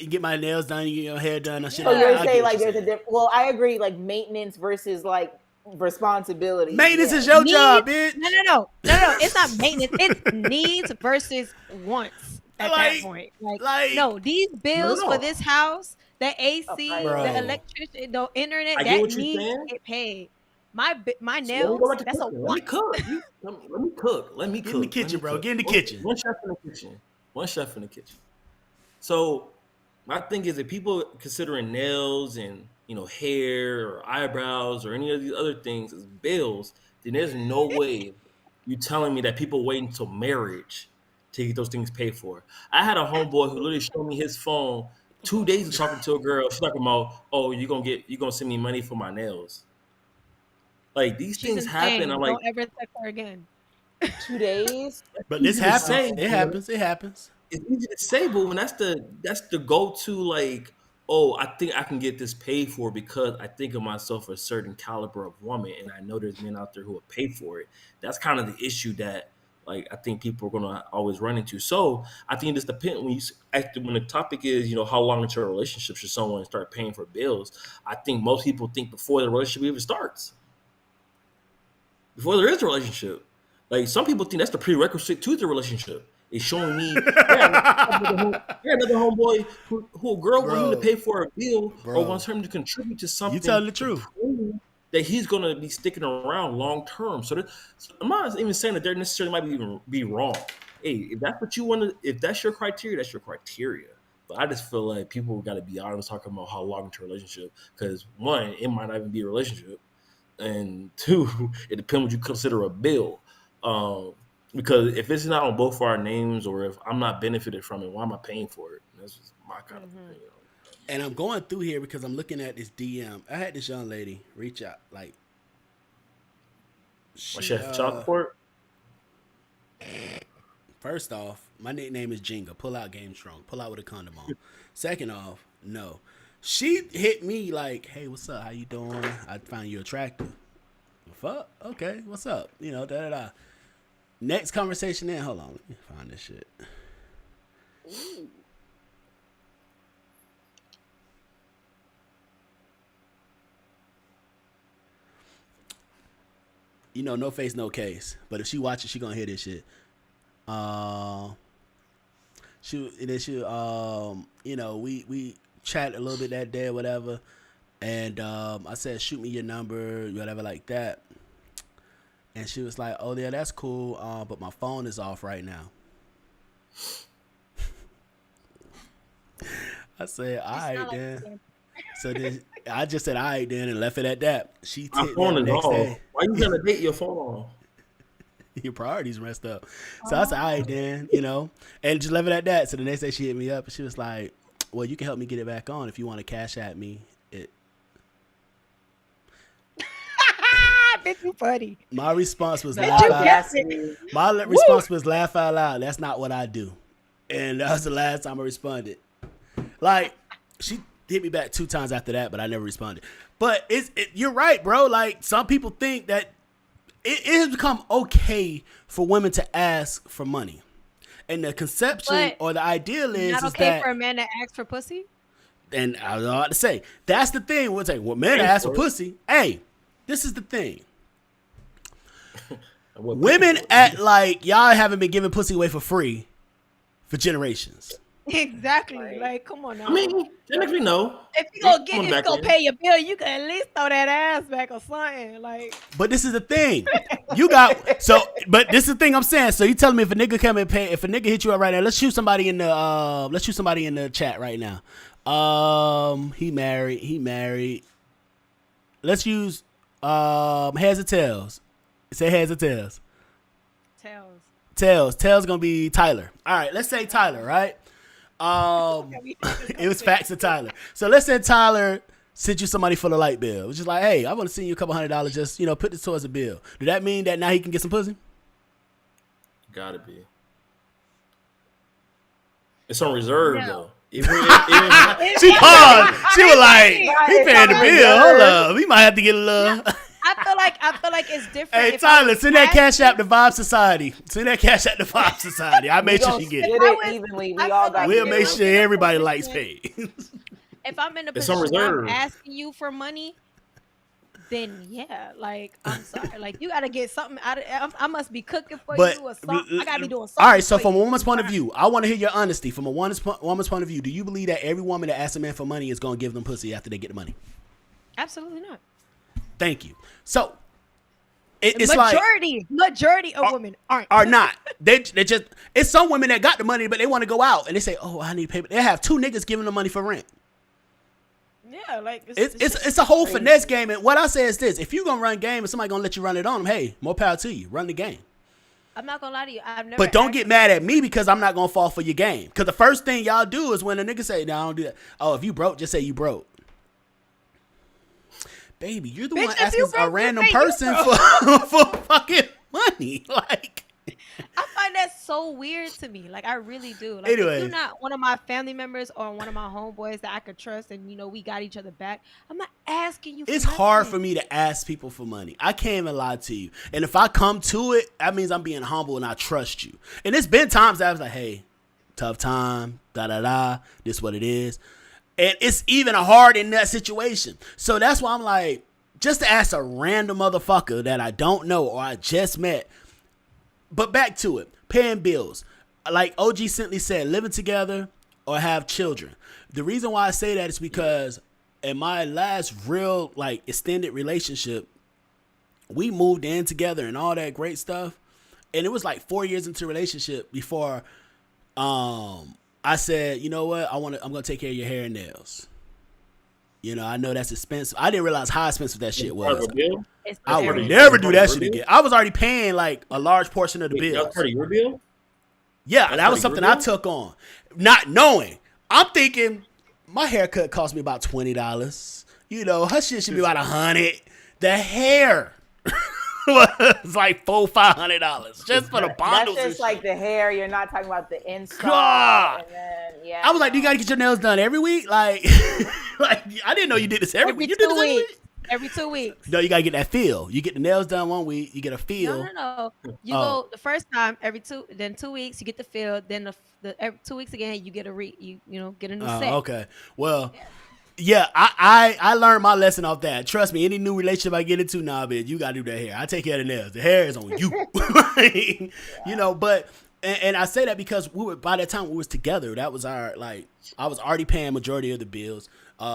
do get my nails done, you get your hair done." And shit. so I you're get saying what like you're there's a different. Well, I agree. Like maintenance versus like responsibility. Maintenance Yeah. is your Needs- job, bitch. No. It's not maintenance. It's needs versus wants at Like- that point. Like, like- no, these bills No. for this house, the AC, Oh, bro. the electricity, the internet, I get that what you're needs saying. to get paid. My So let me nails, go back to that's a cooking. Let me want. cook. Let me cook. Let me Get cook. in the Let kitchen, me bro. cook. Get in the One- kitchen. One chef in the kitchen. One chef in the kitchen. So my thing is that people considering nails and hair or eyebrows or any of these other things as bills, then there's no way you telling me that people wait until marriage to get those things paid for. I had a homeboy who literally showed me his phone 2 days of talking to a girl. She's talking about, oh, you gonna send me money for my nails. Like these She's things insane. happen. I'm like, Don't ever text her again. 2 days. But this easy to happens. say, It happens. It happens. it's easy to say, but when that's the go-to, like, oh, I think I can get this paid for because I think of myself a certain caliber of woman, and I know there's men out there who will pay for it. That's kind of the issue that, like, I think people are gonna always run into. So I think it just depends when the topic is, how long into a relationship should someone start paying for bills. I think most people think before the relationship even starts, before there is a relationship. Like some people think that's the prerequisite to the relationship. It's showing me, another homeboy who a girl wants him to Bro. pay for a bill Bro. or wants him to contribute to something. You telling the to truth. prove that he's gonna be sticking around long term. So I'm not even saying that they necessarily might be wrong. Hey, if that's what you want to, if that's your criteria, that's your criteria. But I just feel like people got to be honest talking about how long into a relationship, because one, it might not even be a relationship, and two, it depends what you consider a bill. Because if it's not on both of our names, or if I'm not benefited from it, why am I paying for it? That's just my kind of opinion. And I'm going through here because I'm looking at this DM. I had this young lady reach out. Like, My chef child support. First off, my nickname is Jenga. Pull out game strong. Pull out with a condom on. Second off, no. She hit me like, hey, what's up? How you doing? I found you attractive. Fuck. Okay, what's up? Da-da-da. Next conversation then. Hold on. Let me find this shit. No face, no case. But if she watches, she gonna hear this shit. We chat a little bit that day or whatever, and I said, shoot me your number, whatever like that. And she was like, oh yeah, that's cool, but my phone is off right now. I said, all right then. So then I just said, all right then, and left it at that. She My tipped phone me is the next off. day. Why you gonna date your phone off? Your priorities messed up. So I said, all right then, and just left it at that. So the next day she hit me up and she was like, well, you can help me get it back on if you want to cash at me. Bitch, you funny. My response was Bitch, laugh you out. guessed it. My response was laugh out loud. That's not what I do. And that was the last time I responded. Like, she hit me back 2 times after that, but I never responded. But you're right, bro. Like, some people think that it has become okay for women to ask for money. And the conception But or the ideal is Not is okay that, for a man to ask for pussy? and I was about to say, that's the thing. We'll say, well, men ask for pussy. Hey, this is the thing. Women act like y'all haven't been giving pussy away for free for generations. Exactly. Like, come on now. I mean, that makes me know. if you gonna Coming if you back gonna in. pay your bill, you can at least throw that ass back or something. Like, But this is the thing. But this is the thing I'm saying. So you telling me if a nigga come and pay, if a nigga hit you up right now, let's shoot somebody in the chat right now. He married. Let's use heads or tails. Say heads or tails. tails. Tails gonna be Tyler. All right, let's say Tyler, right? It was facts of Tyler. So let's say Tyler sent you somebody for the light bill. It's just like, hey, I want to send you a couple $100. Just put this towards a bill. Do that mean that now he can get some pussy? Gotta be. It's on reserve No. though. She paused. She was like, he paying the bill. Hold up. We might have to get a little. I feel like it's different. Hey, if I Tyler, was send that cash asking- app to Vibe Society. Send that cash app to Vibe Society. I made sure she get Split it. it evenly. We I all feel got. like We'll if make I'm sure in a everybody likes position- paid. If I'm in a It's on position, I'm reserve. asking you for money, then yeah, like I'm sorry, like you gotta get something out of. I must be cooking for But you or something. I gotta be doing something. all right, so for from a you. woman's point of view, I want to hear your honesty. From a woman's point of view, do you believe that every woman that asks a man for money is going to give them pussy after they get the money? Absolutely not. Thank you. So it's like majority of women aren't. are not. They just, it's some women that got the money, but they want to go out and they say, "Oh, I need payment." They have two niggas giving them money for rent. Yeah, like It's a whole finesse game. And what I say is this: if you gonna run game and somebody gonna let you run it on them, hey, more power to you. Run the game. I'm not gonna lie to you. I've never. But don't asked- get mad at me because I'm not gonna fall for your game. Because the first thing y'all do is when a nigga say, "No, I don't do that." Oh, if you broke, just say you broke. Baby, you're the Bitch, one if asking you a broke, random just say you person broke. for fucking money. Like, I find that so weird to me. Like I really do. Like Anyway. if you're not one of my family members or one of my homeboys that I could trust, and we got each other back, I'm not asking you. it's hard for me to ask people for money. I can't even lie to you. And if I come to it, that means I'm being humble and I trust you. And it's been times that I was like, hey, tough time, this what it is. And it's even hard in that situation. So that's why I'm like, just to ask a random motherfucker that I don't know or I just met. But back to it, paying bills. Like OG simply said, living together or have children. The reason why I say that is because in my last real like extended relationship, we moved in together and all that great stuff. And it was like 4 years into a relationship before I said, you know what, I'm gonna take care of your hair and nails. You know, I know that's expensive. I didn't realize how expensive that shit Part of was. a bill? I would everything. never do Part that of shit your again. I was already paying like a large portion of the Wait, that bills. was part of your bill? Yeah, That's that was part of something your I bill? took on, not knowing. I'm thinking my haircut cost me about $20. You know, her shit should be about $100. The hair was like $400-$500 just for the That's bundles. and just like shit. the hair. You're not talking about the install. God. And then, yeah. I was like, do you gotta get your nails done every week? Like, like I didn't know you did this every week. You did this every week? Every 2 weeks. No, you gotta get that feel. You get the nails done 1 week, you get a feel. No. You Oh. go the first time every 2 weeks you get the fill. Then every 2 weeks again you get get a new set. Okay. Well, yeah, I learned my lesson off that. Trust me, any new relationship I get into, nah, bitch, you gotta do that hair. I take care of the nails. The hair is on you. You know, but and I say that because by that time we was together. That was our like I was already paying majority of the bills.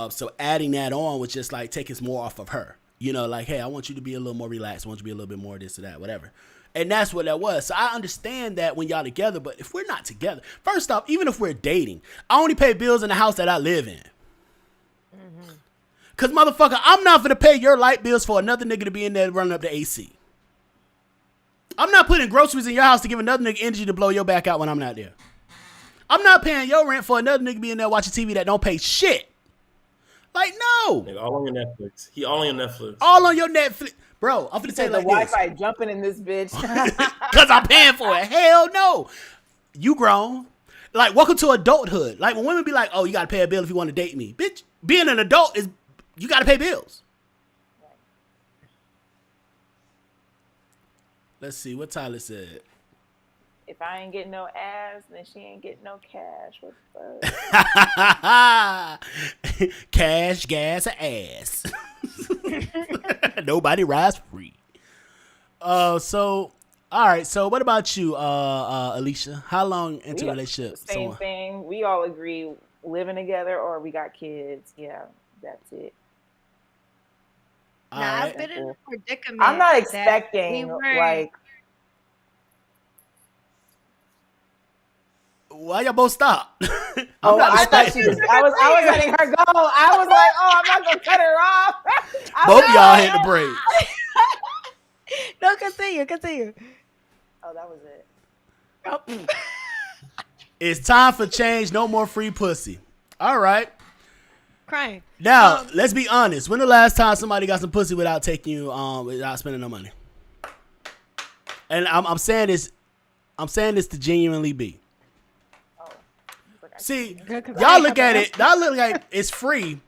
So adding that on was just like taking more off of her. You know, like, hey, I want you to be a little more relaxed. I want you to be a little bit more this or that, whatever. And that's what that was. So I understand that when y'all together, but if we're not together, first off, even if we're dating, I only pay bills in the house that I live in. Cause motherfucker, I'm not gonna pay your light bills for another nigga to be in there running up the AC. I'm not putting groceries in your house to give another nigga energy to blow your back out when I'm not there. I'm not paying your rent for another nigga to be in there watching TV that don't pay shit. Like, no. Nigga, all on your Netflix. He all on your Netflix. All on your Netflix. Bro, I'm finna He tell said you the like this. Wi-Fi jumping in this bitch. Cause I'm paying for it. Hell no. You grown. Like, welcome to adulthood. Like, when women be like, oh, you gotta pay a bill if you want to date me. Bitch, being an adult is, you gotta pay bills. Let's see what Tyler said. If I ain't getting no ass, then she ain't getting no cash. What the fuck? Cash, gas, or ass. Nobody rides free. So, all right. So, what about you, Alicia? How long into a relationship? Same thing. We all agree living together or we got kids. Yeah, that's it. All Now right. I've been in a predicament. I'm not that expecting we weren't- like. Why y'all both stop? Oh, not I thought expecting- she was. I was letting her go. I was like, oh, I'm not gonna cut her off. Both of y'all hit the break. No, continue. Oh, that was it. Oh. It's time for change. No more free pussy. All right. Crying. Now, let's be honest. When the last time somebody got some pussy without taking you, without spending no money? And I'm saying this to genuinely be. Oh, See, Good, 'cause I y'all ain't look got at no it. Y'all look like it's free.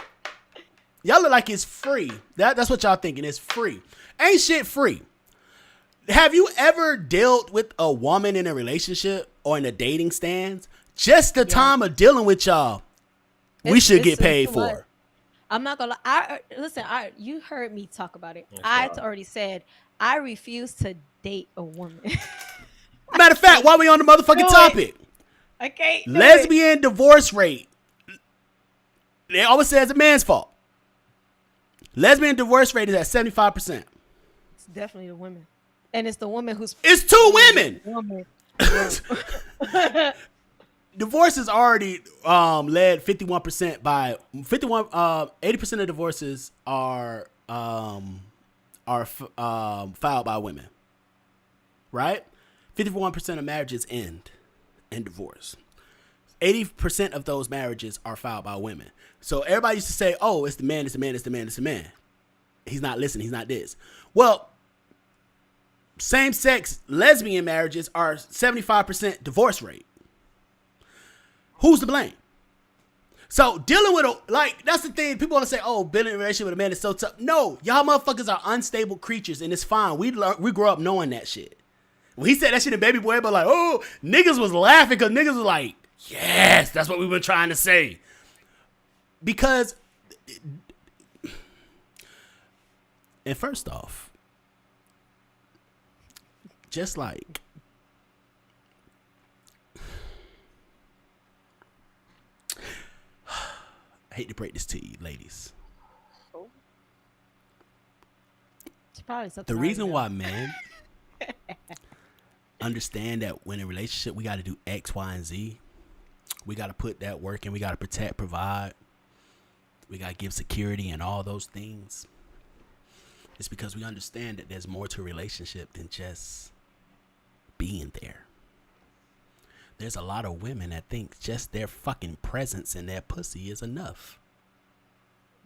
Y'all look like it's free. That's what y'all thinking. It's free. Ain't shit free. Have you ever dealt with a woman in a relationship or in a dating stands? Just the time of dealing with y'all, we should get paid too much. for. I'm not gonna lie. Listen. You heard me talk about it. I already said I refuse to date a woman. Matter of fact, while we on the motherfucking topic, I can't do it. lesbian divorce rate. They always say it's a man's fault. Lesbian divorce rate is at 75%. It's definitely the women, and it's the woman who's. It's two women. Woman. Divorce is already led 51% by 80% of divorces are filed by women. Right? 51% of marriages end in divorce. 80% of those marriages are filed by women. So everybody used to say, "Oh, it's the man, it's the man, it's the man, it's the man." He's not listening. He's not this. Well, same-sex lesbian marriages are 75% divorce rate. Who's to blame? So dealing with that's the thing. People want to say, "Oh, building a relationship with a man is so tough." No, y'all motherfuckers are unstable creatures, and it's fine. We grew up knowing that shit. When he said that shit in Baby Boy, but like, oh, niggas was laughing because niggas was like, yes, that's what we were trying to say. Because, and first off, just like, I hate to break this to you, ladies. It's probably something The I already reason know. why men understand that when in a relationship we got to do X, Y, and Z, we got to put that work in, we got to protect, provide, we got to give security and all those things. It's because we understand that there's more to a relationship than just being there. There's a lot of women that think just their fucking presence and their pussy is enough.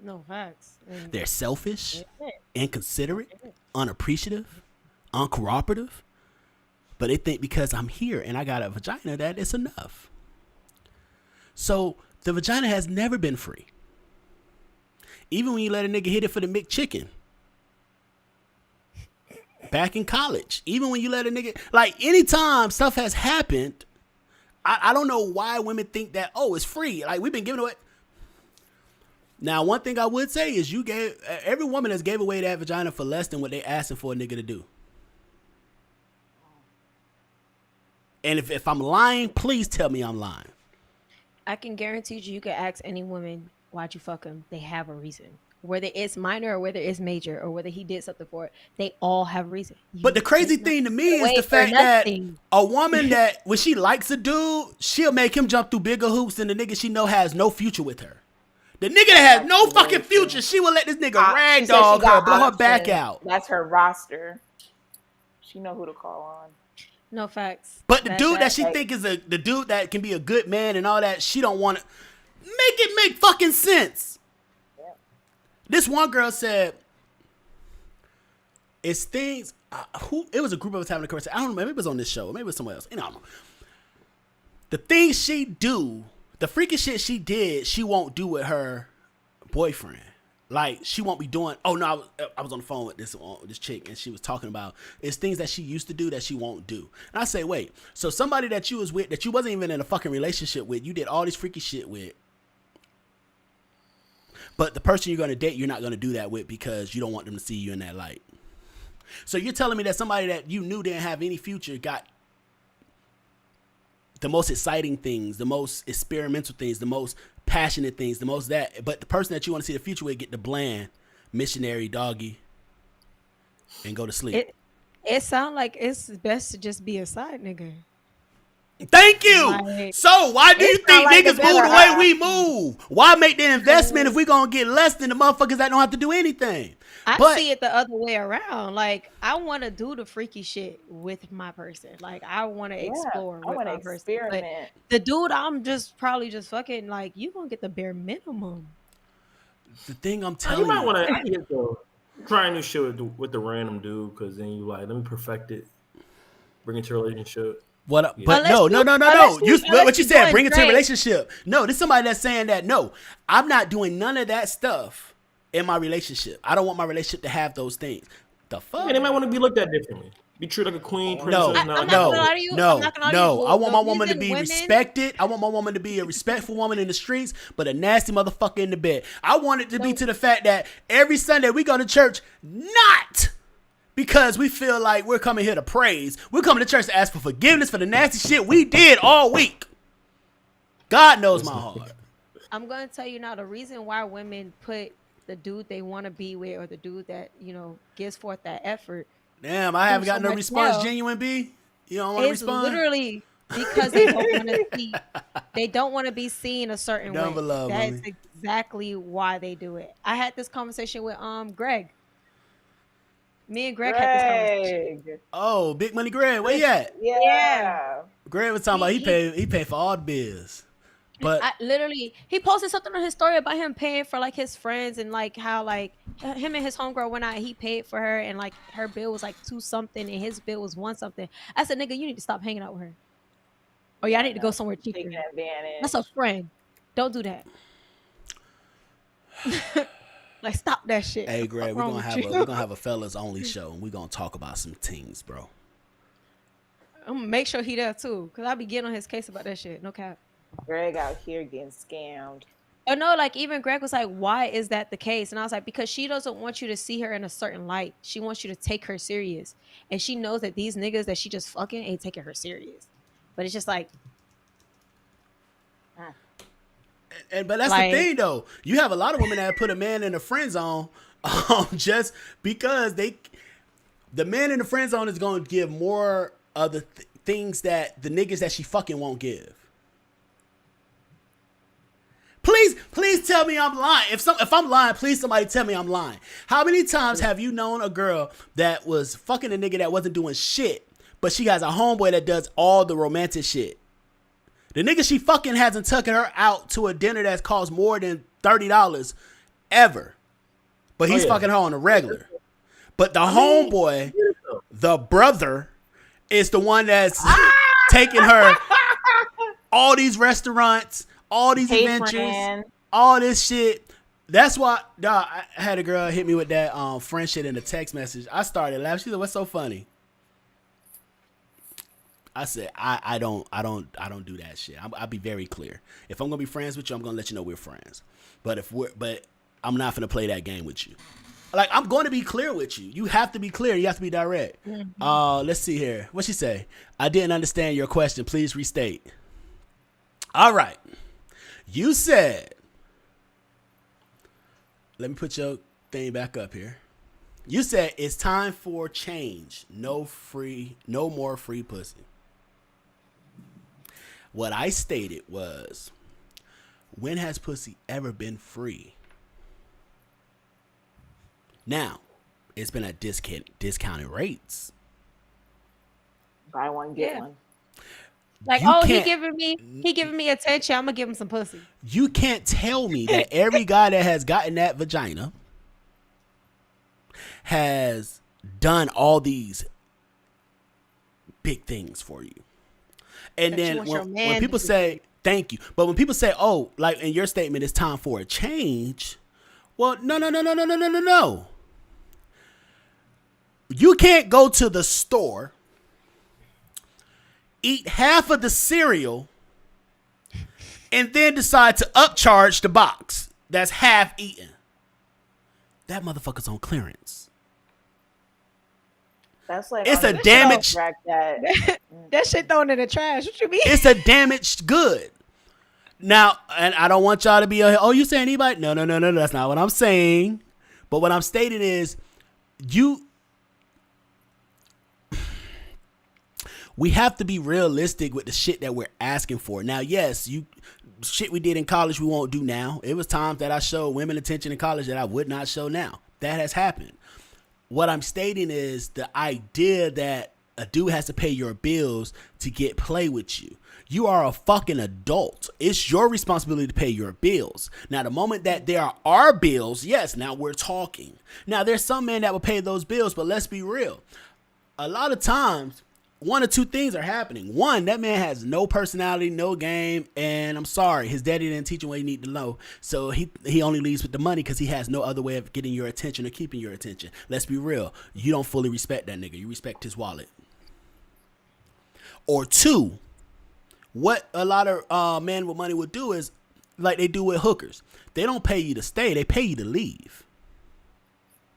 No facts. And They're selfish, inconsiderate, unappreciative, uncooperative. But they think because I'm here and I got a vagina that it's enough. So the vagina has never been free. Even when you let a nigga hit it for the McChicken. Back in college. Even when you let a nigga, like anytime stuff has happened, I don't know why women think that, oh, it's free. Like we've been giving away. Now, one thing I would say is every woman has gave away that vagina for less than what they asking for a nigga to do. And if I'm lying, please tell me I'm lying. I can guarantee you can ask any woman, why'd you fuck him? They have a reason. Whether it's minor or whether it's major or whether he did something for it, they all have a reason. But the crazy thing to me is the fact that a woman that when she likes a dude, she'll make him jump through bigger hoops than the nigga she know has no future with her. The nigga that has no fucking future, she will let this nigga ragdoll her, blow her back out. That's her roster. She know who to call on. No facts. But the dude that she think is the dude that can be a good man and all that, she don't want to make it make fucking sense. This one girl said, it's things, it was a group of us having a conversation. I don't know, maybe it was on this show, maybe it was somewhere else. I don't know. The things she do, the freaking shit she did, she won't do with her boyfriend. Like, she won't be doing, oh no, I was on the phone with this chick and she was talking about, it's things that she used to do that she won't do. And I say, wait, so somebody that you was with, that you wasn't even in a fucking relationship with, you did all this freaky shit with, but the person you're going to date, you're not going to do that with because you don't want them to see you in that light. So you're telling me that somebody that you knew didn't have any future got the most exciting things, the most experimental things, the most passionate things, the most that, but the person that you want to see the future with get the bland missionary doggy and go to sleep. It sounds like it's best to just be a side nigga. Thank you. Like, so why do you think like niggas move the way we move? Why make the investment if we gonna get less than the motherfuckers that don't have to do anything? I see it the other way around. Like, I want to do the freaky shit with my person. Like, I want to explore with my person. But the dude I'm probably just fucking, like, you gonna get the bare minimum. The thing I'm telling you. You might want to try a new shit with the random dude, because then you like, let me perfect it. Bring it to a relationship. What? Yeah. But Unless no. unless What you you said? doing Bring it to a great. relationship. No, this is somebody that's saying that. No, I'm not doing none of that stuff in my relationship. I don't want my relationship to have those things. The fuck? And they might want to be looked at differently. Be treated like a queen, No, princess. I'm not gonna lie to you. I'm not gonna lie to you. no. I want The my woman to reason be women- respected. I want my woman to be a respectful woman in the streets, but a nasty motherfucker in the bed. I want it to be to the fact that every Sunday we go to church, not because we feel like we're coming here to praise. We're coming to church to ask for forgiveness for the nasty shit we did all week. God knows my heart. I'm gonna tell you now the reason why women put the dude they want to be with or the dude that gives forth that effort. Damn, I haven't got so no much response. hell. Genuine B, you don't want to It's respond. literally because they don't want to see. They don't want to be seen a certain Number way. love, That's mommy. exactly why they do it. I had this conversation with Greg. Me and Greg had this conversation. Greg. Oh, Big Money Greg, where you at? Yeah. Greg was talking about he He- paid for all the bills, but He posted something on his story about him paying for like his friends and like how like him and his homegirl went out. He paid for her and like her bill was like 2 something and his bill was 1 something. I said, nigga, you need to stop hanging out with her. Or y'all need to go somewhere cheaper. Taking advantage. That's a friend. Don't do that. Like stop that shit. hey, Greg, What's we're wrong gonna with have you? we're gonna have a fellas only show, and we're gonna talk about some things, bro. I'm gonna make sure he there too, cause I be getting on his case about that shit. No cap. Greg out here getting scammed. Oh no, like even Greg was like, "Why is that the case?" And I was like, "Because she doesn't want you to see her in a certain light. She wants you to take her serious, and she knows that these niggas that she just fucking ain't taking her serious. But it's just like, But that's Like- the thing, though. You have a lot of women that put a man in a friend zone just because the man in the friend zone is going to give more of the things that the niggas that she fucking won't give. Please tell me I'm lying. If I'm lying, please somebody tell me I'm lying. How many times have you known a girl that was fucking a nigga that wasn't doing shit, but she has a homeboy that does all the romantic shit? The nigga she fucking hasn't taken her out to a dinner that's cost more than $30 ever. But he's fucking her on a regular. But the homeboy, the brother, is the one that's taking her all these restaurants, all these Hey, adventures, friend. all this shit. That's why, dog, I had a girl hit me with that friend shit in a text message. I started laughing. She said, "What's so funny?" I said, I don't do that shit. I'll be very clear. If I'm gonna be friends with you, I'm gonna let you know we're friends. But I'm not gonna play that game with you. Like, I'm going to be clear with you. You have to be clear. You have to be direct. Let's see here. What she say? I didn't understand your question. Please restate. All right. You said, let me put your thing back up here. You said it's time for change. No more free pussy. What I stated was, when has pussy ever been free? Now, it's been at discounted rates. Buy one, get Yeah. one. like, You oh, he can't- giving me attention. I'm gonna give him some pussy. You can't tell me that every guy that has gotten that vagina has done all these big things for you. And That you then want your when man people to do say, thank you. But when people say, oh, like in your statement, it's time for a change. Well, no. You can't go to the store, eat half of the cereal, and then decide to upcharge the box that's half eaten. That motherfucker's on clearance. That's like It's on a the damaged- shelf rack that That shit thrown in the trash. What you mean? It's a damaged good. Now, and I don't want y'all to be, oh, you saying anybody? No, that's not what I'm saying. But what I'm stating is, we have to be realistic with the shit that we're asking for. Now, yes, shit we did in college we won't do now. It was times that I showed women attention in college that I would not show now. That has happened. What I'm stating is the idea that a dude has to pay your bills to get play with you. You are a fucking adult. It's your responsibility to pay your bills. Now, the moment that there are bills, yes, now we're talking. Now, there's some men that will pay those bills, but let's be real. A lot of times, one or two things are happening. One, that man has no personality, no game, and I'm sorry, his daddy didn't teach him what he needed to know. So he only leaves with the money because he has no other way of getting your attention or keeping your attention. Let's be real. You don't fully respect that nigga. You respect his wallet. Or two, what a lot of men with money would do is like they do with hookers. They don't pay you to stay. They pay you to leave.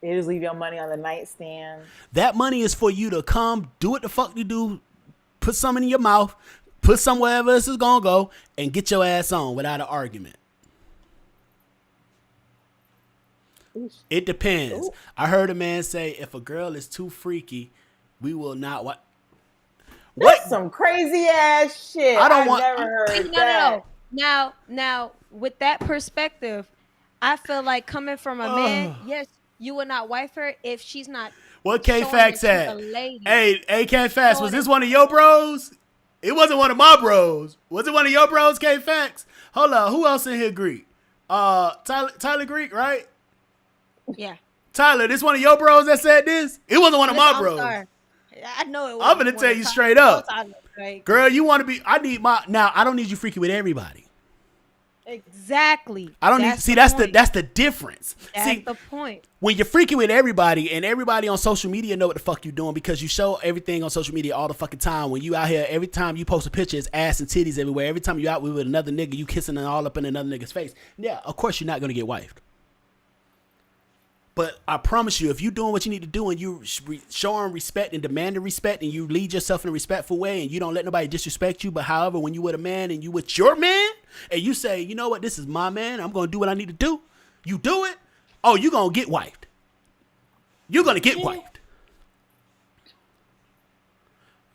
They just leave your money on the nightstand. That money is for you to come, do what the fuck you do, put something in your mouth, put some wherever this is gonna go, and get your ass on without an argument. It depends. Ooh. I heard a man say, if a girl is too freaky, we will not. What? That's some crazy ass shit. I've never heard that. No. Now, with that perspective, I feel like coming from a man, yes, you would not wife her if she's not. What K-Fax at? Hey, K-Fax, was this one of your bros? It wasn't one of my bros. Was it one of your bros, K-Fax? Hold on, who else in here Greek? Tyler Greek, right? Yeah. Tyler, this one of your bros that said this? It wasn't one of my bros. Sorry. I know it was. I'm gonna tell you straight up. Girl, you want to be, I don't need you freaky with everybody. Exactly. I don't need. See, that's the difference. That's the point. When you're freaking with everybody, and everybody on social media know what the fuck you doing because you show everything on social media all the fucking time. When you out here, every time you post a picture, it's ass and titties everywhere. Every time you out with another nigga, you kissing and all up in another nigga's face. Yeah, of course you're not gonna get wifed. But I promise you, if you're doing what you need to do and you showing respect and demanding respect and you lead yourself in a respectful way and you don't let nobody disrespect you, but however, when you with a man and you with your man and you say, you know what, this is my man, I'm going to do what I need to do. You do it. Oh, you're going to get wifed. You're going to get wifed.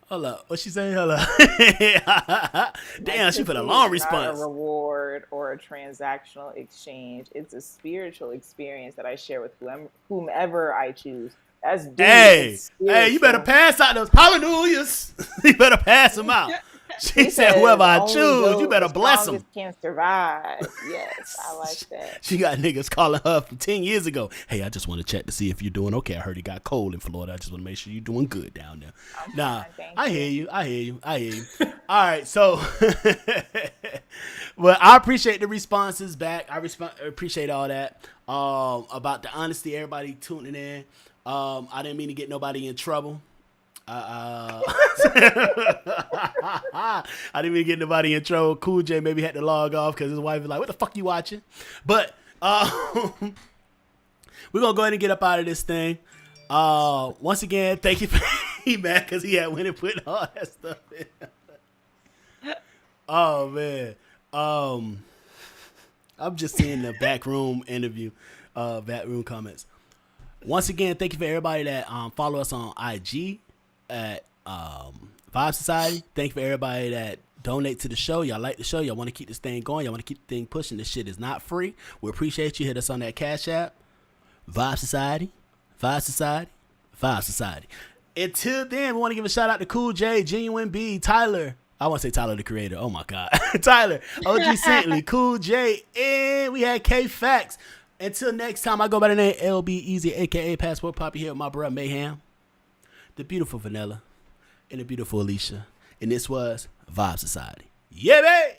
Hold up. What she saying? Hold up. Damn, she put a long response. Not a reward or a transactional exchange. It's a spiritual experience that I share with whomever I choose. That's deep. Hey, you better pass out those hallelujahs. You better pass them out. She said, whoever I choose, you better bless them. Can't survive. Yes, I like that. She got niggas calling her from 10 years ago. Hey, I just want to check to see if you're doing okay. I heard it got cold in Florida. I just want to make sure you're doing good down there. Nah, I hear you. All right, so, well, I appreciate the responses back. I appreciate all that about the honesty, everybody tuning in. I didn't mean to get nobody in trouble. I didn't even get nobody in trouble. Cool J maybe had to log off because his wife was like, what the fuck you watching? But we're going to go ahead and get up out of this thing. Once again, thank you for feedback because he had went and put all that stuff in. Oh, man. I'm just seeing the backroom interview, backroom comments. Once again, thank you for everybody that follow us on IG at Vibe Society. Thank you for everybody that donate to the show. Y'all like the show. Y'all want to keep this thing going. Y'all want to keep the thing pushing. This shit is not free. We appreciate you. Hit us on that Cash App. Vibe Society. Vibe Society. Vibe Society. Until then, we want to give a shout out to Cool J, Genuine B, Tyler. I want to say Tyler the Creator. Oh my God. Tyler, OG Saintly, Cool J, and we had K-Fax. Until next time, I go by the name LB Easy, a.k.a. Passport Poppy, here with my bro Mayhem, the beautiful Vanilla, and the beautiful Alicia. And this was Vibe Society. Yeah, babe!